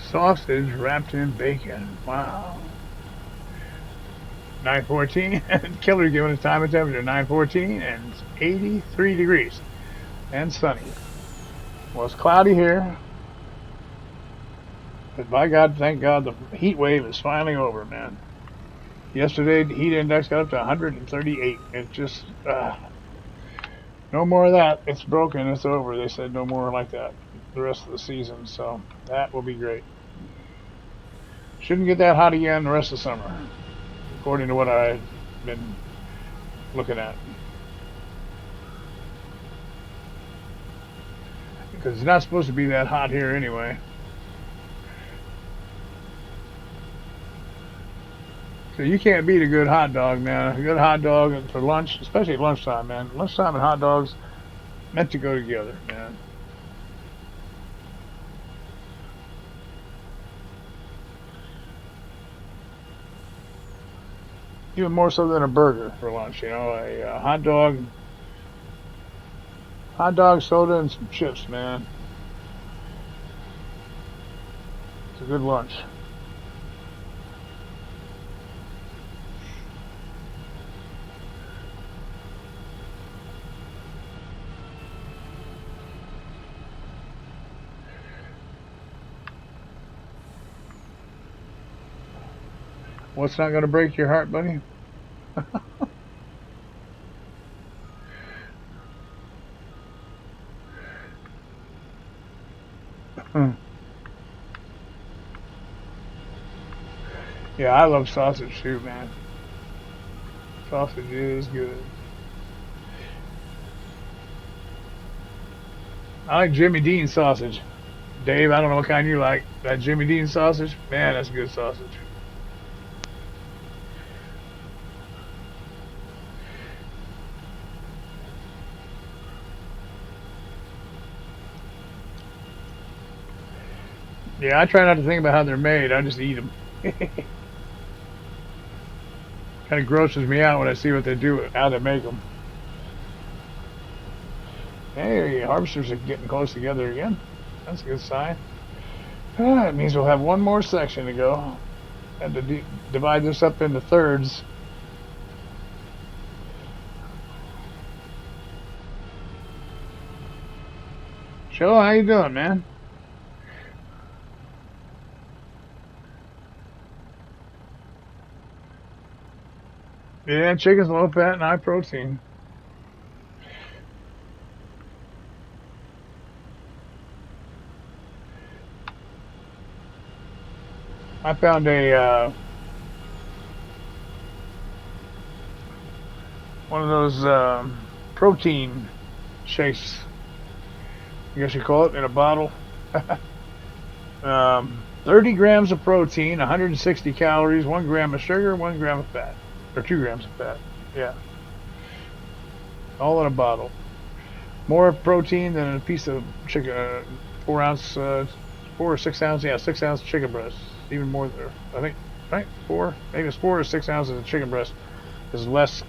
Sausage wrapped in bacon. Wow. 9:14. Killer giving us time and temperature 9:14 and it's 83 degrees and sunny. Well, it's cloudy here, but by God, thank God, the heat wave is finally over, man. Yesterday, the heat index got up to 138. It's just no more of that. It's broken. It's over. They said no more like that the rest of the season. So that will be great. Shouldn't get that hot again the rest of summer, according to what I've been looking at. Because it's not supposed to be that hot here anyway. So you can't beat a good hot dog, man. A good hot dog for lunch, especially at lunchtime, man. Lunchtime and hot dogs meant to go together, man. Even more so than a burger for lunch, you know. A hot dog, soda, and some chips, man. It's a good lunch. What's not going to break your heart, buddy? Yeah, I love sausage too, man. Sausage is good. I like Jimmy Dean sausage. Dave, I don't know what kind you like. That Jimmy Dean sausage, man, that's good sausage. Yeah, I try not to think about how they're made. I just eat them. Kind of grosses me out when I see what they do, how they make them. Hey, harvesters are getting close together again. That's a good sign. It means we'll have one more section to go. And to divide this up into thirds. Joe, how you doing, man? Yeah, chicken's low fat and high protein. I found a one of those protein shakes, I guess you call it, in a bottle. 30 grams of protein, 160 calories, 1 gram of sugar, 1 gram of fat, or 2 grams of fat. Yeah, all in a bottle. More protein than a piece of chicken, 4 ounce, 4 or 6 ounce, yeah, 6 ounce chicken breast. Even more there, I think, right? Maybe it's 4 or 6 ounces of chicken breast is less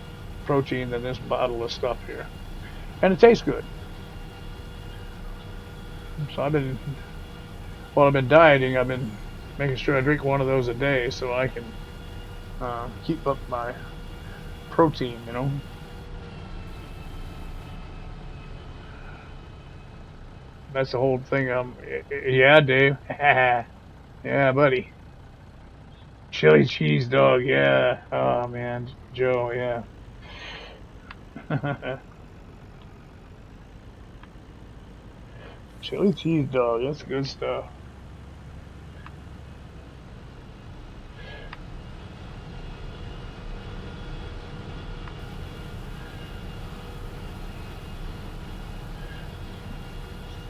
protein than this bottle of stuff here, and it tastes good. So while I've been dieting, I've been making sure I drink one of those a day so I can keep up my protein. You know. That's the whole thing. Yeah, Dave. Yeah, buddy. Chili cheese dog. Yeah. Oh man, Joe. Yeah. Chili cheese dog. That's good stuff.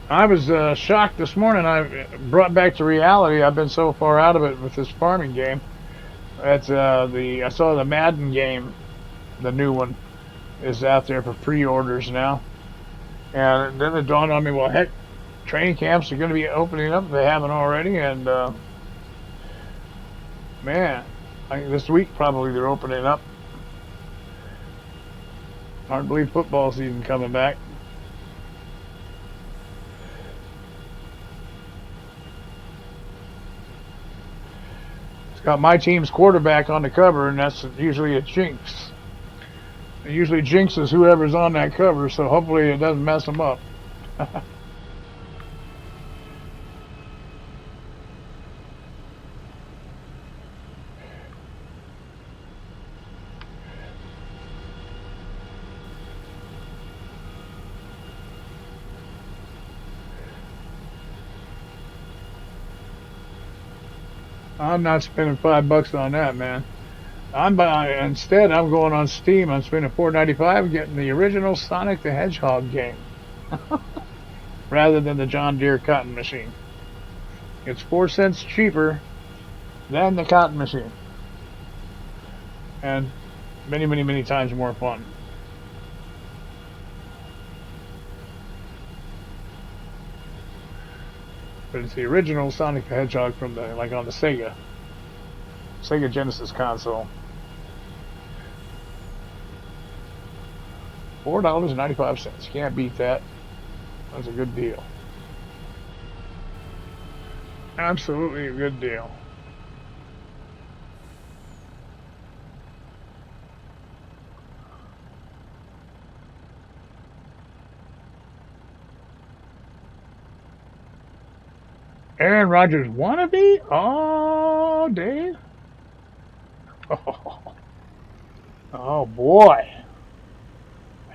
I was shocked this morning. I brought back to reality. I've been so far out of it with this farming game. That's I saw the Madden game, the new one, is out there for pre-orders now, and then it dawned on me. Well, heck, training camps are going to be opening up if they haven't already, and man, I think this week probably they're opening up. Hard to believe football season coming back. It's got my team's quarterback on the cover, and that's usually a jinx. It usually jinxes whoever's on that cover, so hopefully it doesn't mess them up. I'm not spending $5 on that, man. I'm buying instead. I'm going on Steam. I'm spending $4.95 getting the original Sonic the Hedgehog game rather than the John Deere cotton machine. It's 4 cents cheaper than the cotton machine, and many, many, many times more fun. But it's the original Sonic the Hedgehog from the on the Sega Genesis console. $4.95. You can't beat that. That's a good deal. Absolutely a good deal. Aaron Rodgers wannabe? Oh, Dave. Oh, oh boy.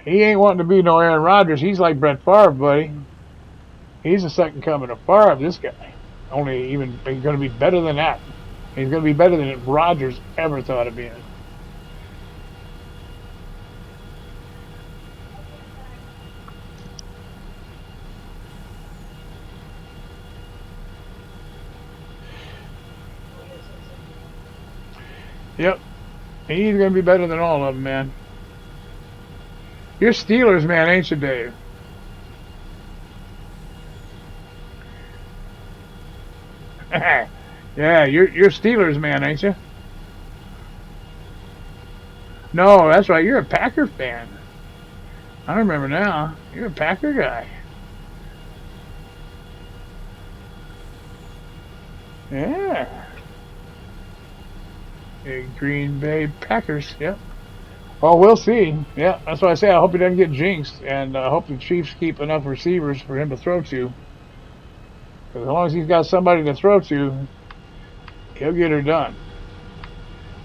He ain't wanting to be no Aaron Rodgers. He's like Brett Favre, buddy. He's the second coming of Favre, this guy. Only even he's going to be better than that. He's going to be better than Rodgers ever thought of being. Yep. He's going to be better than all of them, man. You're Steelers, man, ain't you, Dave? Yeah, you're Steelers, man, ain't you? No, that's right. You're a Packer fan. I remember now. You're a Packer guy. Yeah. Green Bay Packers. Yep. Well, we'll see. Yeah, that's why I say I hope he doesn't get jinxed, and I hope the Chiefs keep enough receivers for him to throw to. Because as long as he's got somebody to throw to, he'll get her done.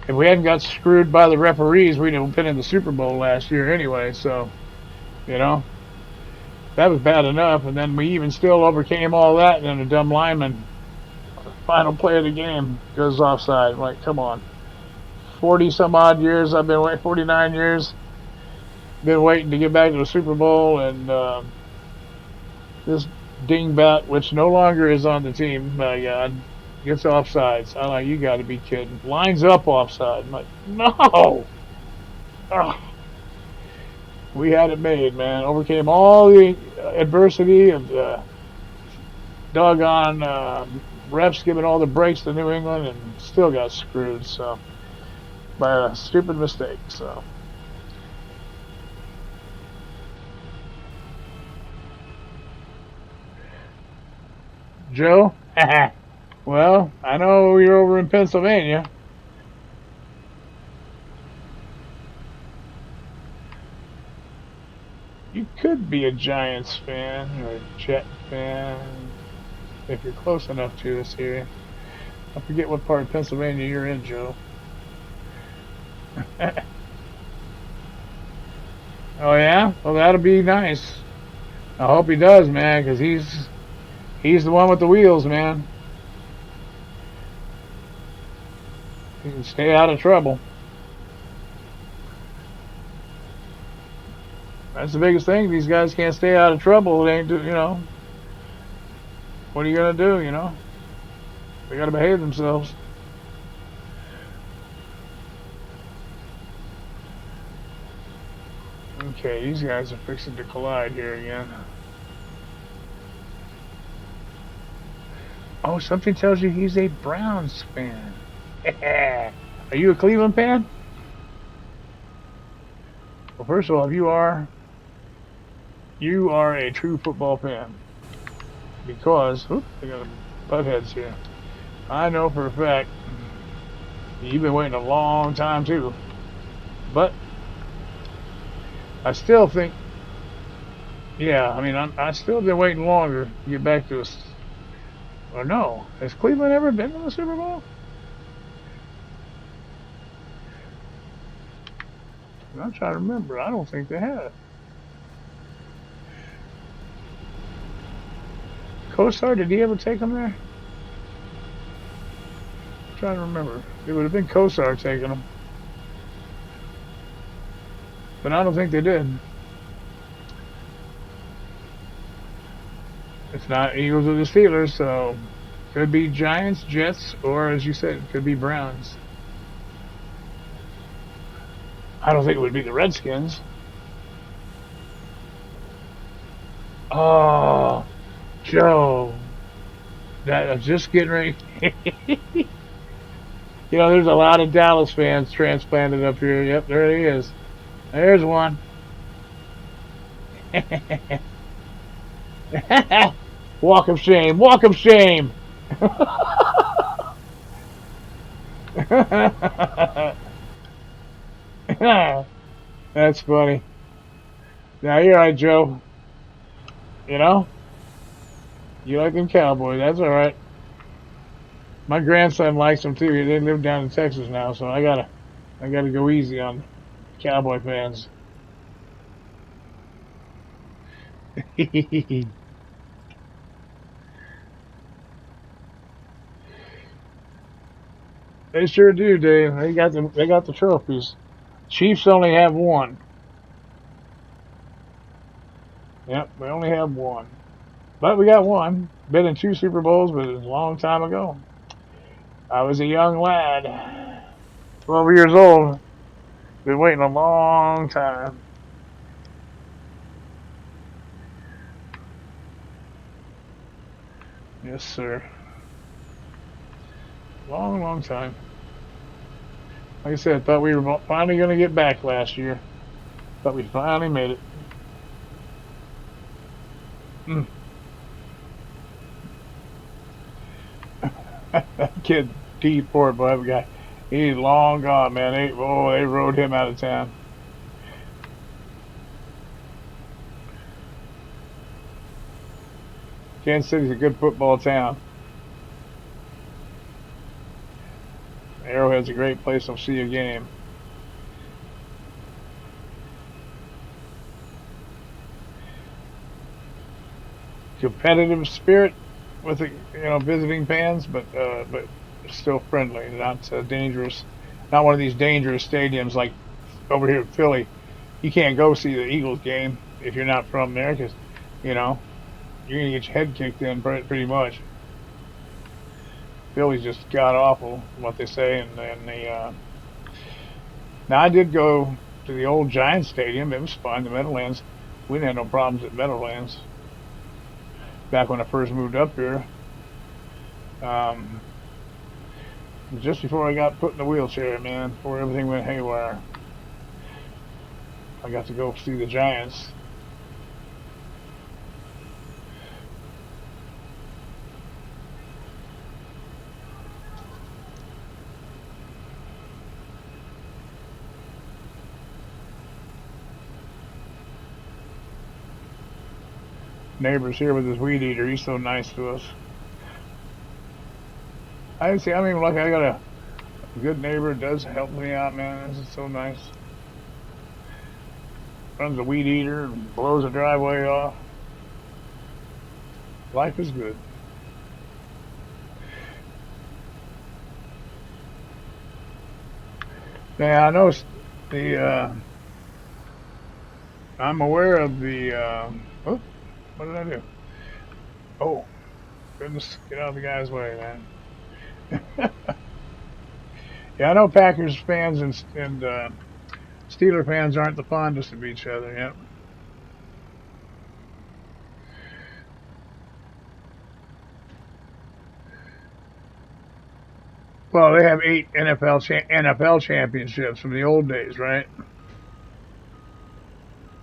If we hadn't got screwed by the referees, we'd have been in the Super Bowl last year anyway. So, you know, that was bad enough. And then we even still overcame all that, and then a dumb lineman, final play of the game, goes offside. I'm like, come on. 40 some odd years I've been waiting, 49 years, been waiting to get back to the Super Bowl, and this dingbat, which no longer is on the team, my God, gets offsides. I'm like, you got to be kidding. Lines up offside. I'm like, no. Ugh. We had it made, man. Overcame all the adversity of doggone refs giving all the breaks to New England, and still got screwed. So by a stupid mistake. So. Joe? Well, I know you're over in Pennsylvania. You could be a Giants fan or a Jet fan if you're close enough to us here. I forget what part of Pennsylvania you're in, Joe. Oh yeah? Well, that'll be nice. I hope he does, man, because he's the one with the wheels, man. He can stay out of trouble. That's the biggest thing. These guys can't stay out of trouble. They ain't, what are you gonna do? They gotta behave themselves. Okay, these guys are fixing to collide here again. Oh, something tells you he's a Browns fan. Are you a Cleveland fan? Well, first of all, if you are a true football fan because I got a butt heads here. I know for a fact you've been waiting a long time too, but I still think, yeah, I mean, I still been waiting longer to get back to us. Or no, has Cleveland ever been to the Super Bowl? I'm trying to remember. I don't think they have. Kosar, did he ever take them there? I'm trying to remember. It would have been Kosar taking them, but I don't think they did. It's not Eagles or the Steelers, so could be Giants, Jets, or as you said, it could be Browns. I don't think it would be the Redskins. Oh, Joe, that I was just getting ready. There's a lot of Dallas fans transplanted up here. Yep, there he is. There's one. Walk of shame. Walk of shame. That's funny. Now you're right, Joe. You know, you like them Cowboys. That's all right. My grandson likes them too. They live down in Texas now, so I gotta go easy on Cowboy fans. They sure do, Dave. They got the trophies. Chiefs only have one. Yep, we only have one. But we got one. Been in two Super Bowls, but it was a long time ago. I was a young lad, 12 years old. Been waiting a long time. Yes, sir. Long, long time. Like I said, I thought we were finally going to get back last year. Thought we finally made it. Mm. That kid, T4, boy, that guy, he's long gone, man. They rode him out of town. Kansas City's a good football town. Arrowhead's a great place to see a game. Competitive spirit with the visiting fans, but still friendly, not dangerous. Not one of these dangerous stadiums like over here in Philly. You can't go see the Eagles game if you're not from there because you know you're gonna get your head kicked in pretty much. Philly's just god awful, from what they say, and the now I did go to the old Giants Stadium. It was fun. The Meadowlands. We didn't have no problems at Meadowlands back when I first moved up here. Um, just before I got put in the wheelchair, man, before everything went haywire, I got to go see the Giants. Neighbor's here with his weed eater. He's so nice to us. I see. I mean, look, I got a good neighbor. Does help me out, man. This is so nice. Runs a weed eater and blows the driveway off. Life is good. Yeah, I know the. I'm aware of the. Oh, what did I do? Oh, goodness! Get out of the guy's way, man. Yeah, I know Packers fans and Steeler fans aren't the fondest of each other. Yep. Well, they have 8 NFL championships from the old days, right?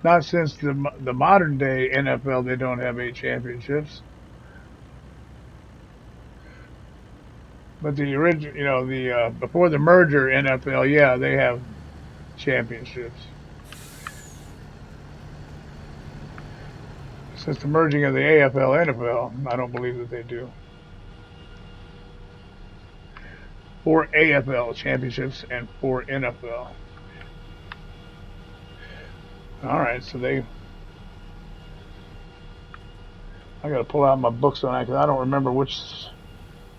Not since the modern day NFL, they don't have 8 championships. But the original, the before the merger NFL, yeah, they have championships. Since the merging of the AFL NFL, I don't believe that they do. 4 AFL championships and 4 NFL. All right, so I got to pull out my books on that because I don't remember which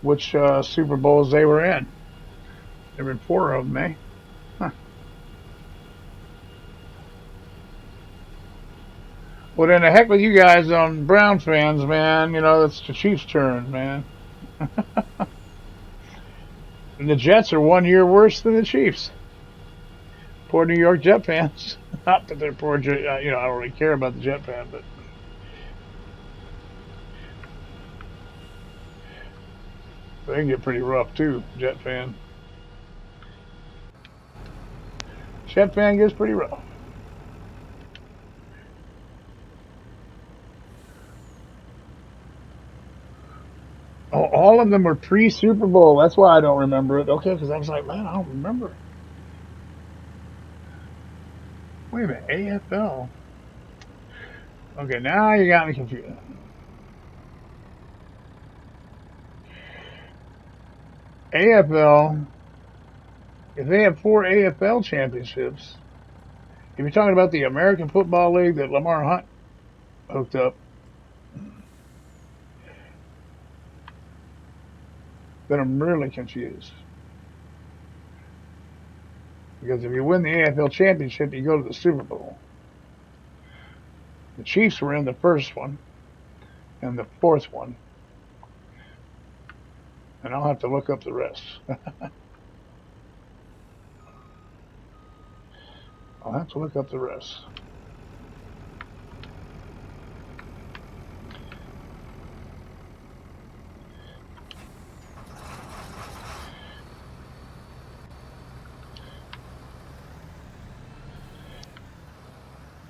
Super Bowls they were in. There were 4 of them, eh? Huh. Well, then the heck with you guys on Brown fans, man. It's the Chiefs' turn, man. And the Jets are 1 year worse than the Chiefs. Poor New York Jet fans. Not that they're poor, I don't really care about the Jet fan, but they can get pretty rough too. Jet fan. Jet fan gets pretty rough. Oh, all of them were pre Super Bowl. That's why I don't remember it. Okay, because I was like, man, I don't remember. Wait a minute, AFL. Okay, now you got me confused. AFL. If they have 4 AFL championships, if you're talking about the American Football League that Lamar Hunt hooked up, then I'm really confused. Because if you win the AFL championship, you go to the Super Bowl. The Chiefs were in the first one and the fourth one, and I'll have to look up the rest. I'll have to look up the rest.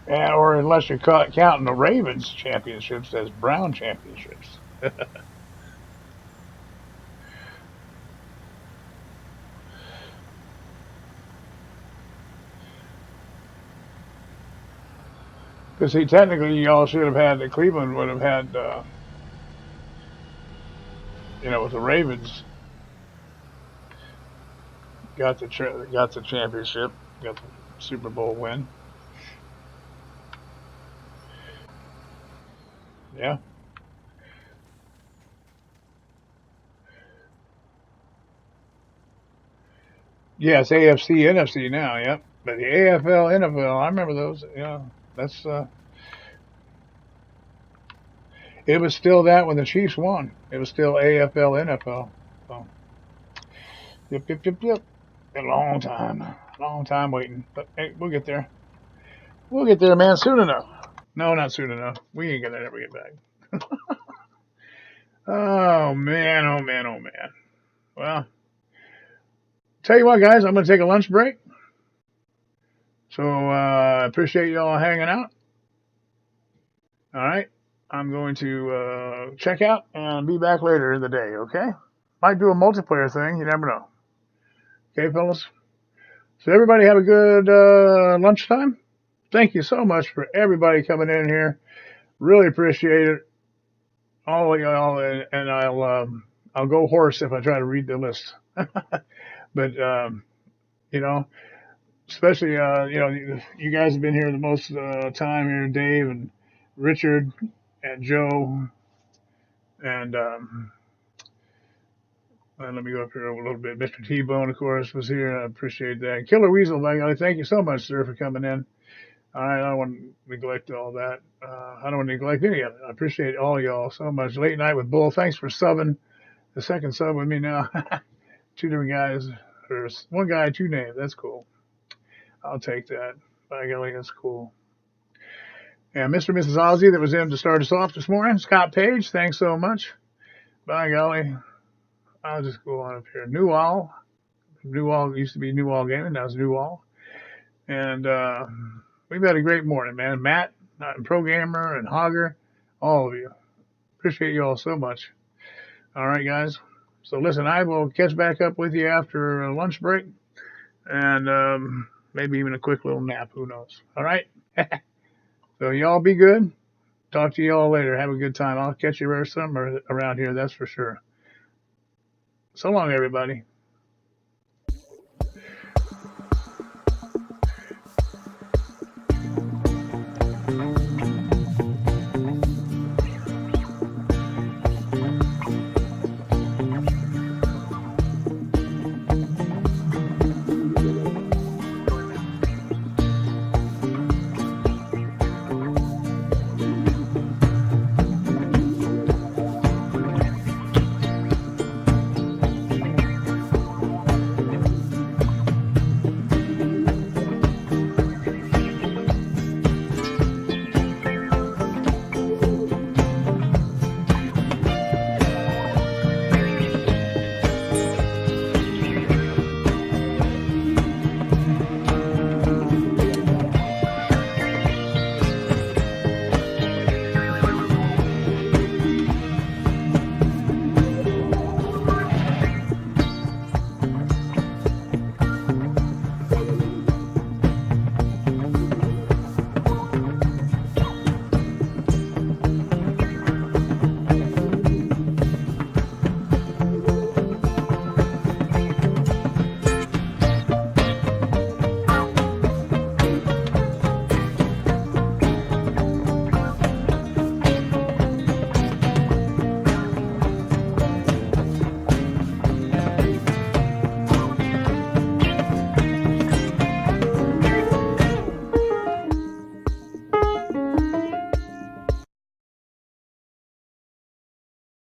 Or unless you're counting the Ravens championships as Brown championships. Because see, technically, y'all should have had Cleveland would have had, with the Ravens got the championship, got the Super Bowl win. Yeah. Yes, AFC, NFC now. Yep. But the AFL, NFL, I remember those. Yeah, that's it was still that when the Chiefs won. It was still AFL, NFL. So, yep, yep, yep, yep. A long time waiting. But hey, we'll get there. We'll get there, man, soon enough. No, not soon enough. We ain't gonna ever get back. Oh man, oh man, oh man. Well, tell you what, guys, I'm gonna take a lunch break. So appreciate you all hanging out. All right, I'm going to check out and be back later in the day. Okay, might do a multiplayer thing. You never know. Okay, fellas. So everybody have a good lunchtime. Thank you so much for everybody coming in here. Really appreciate it. All of y'all, and I'll go hoarse if I try to read the list. But you know, especially you guys have been here the most time here, Dave and Richard and Joe and let me go up here a little bit. Mr. T Bone, of course, was here. I appreciate that. Killer Weasel, by golly, thank you so much, sir, for coming in. I don't want to neglect all that. I don't want to neglect any of it. I appreciate all y'all so much. Late night with Bull. Thanks for subbing. The second sub with me now. 2 different guys. There's 1 guy, 2 names. That's cool. I'll take that. By golly, that's cool. And Mr. and Mrs. Ozzy that was in to start us off this morning. Scott Page, thanks so much. By golly. I'll just go on up here. Newall. Newall used to be Newall Gaming. Now it's Newall. And we've had a great morning, man. Matt, Pro Gamer, and Hogger, all of you. Appreciate you all so much. All right, guys. So listen, I will catch back up with you after a lunch break, and maybe even a quick little nap. Who knows? All right. So y'all be good. Talk to you all later. Have a good time. I'll catch you somewhere around here. That's for sure. So long, everybody.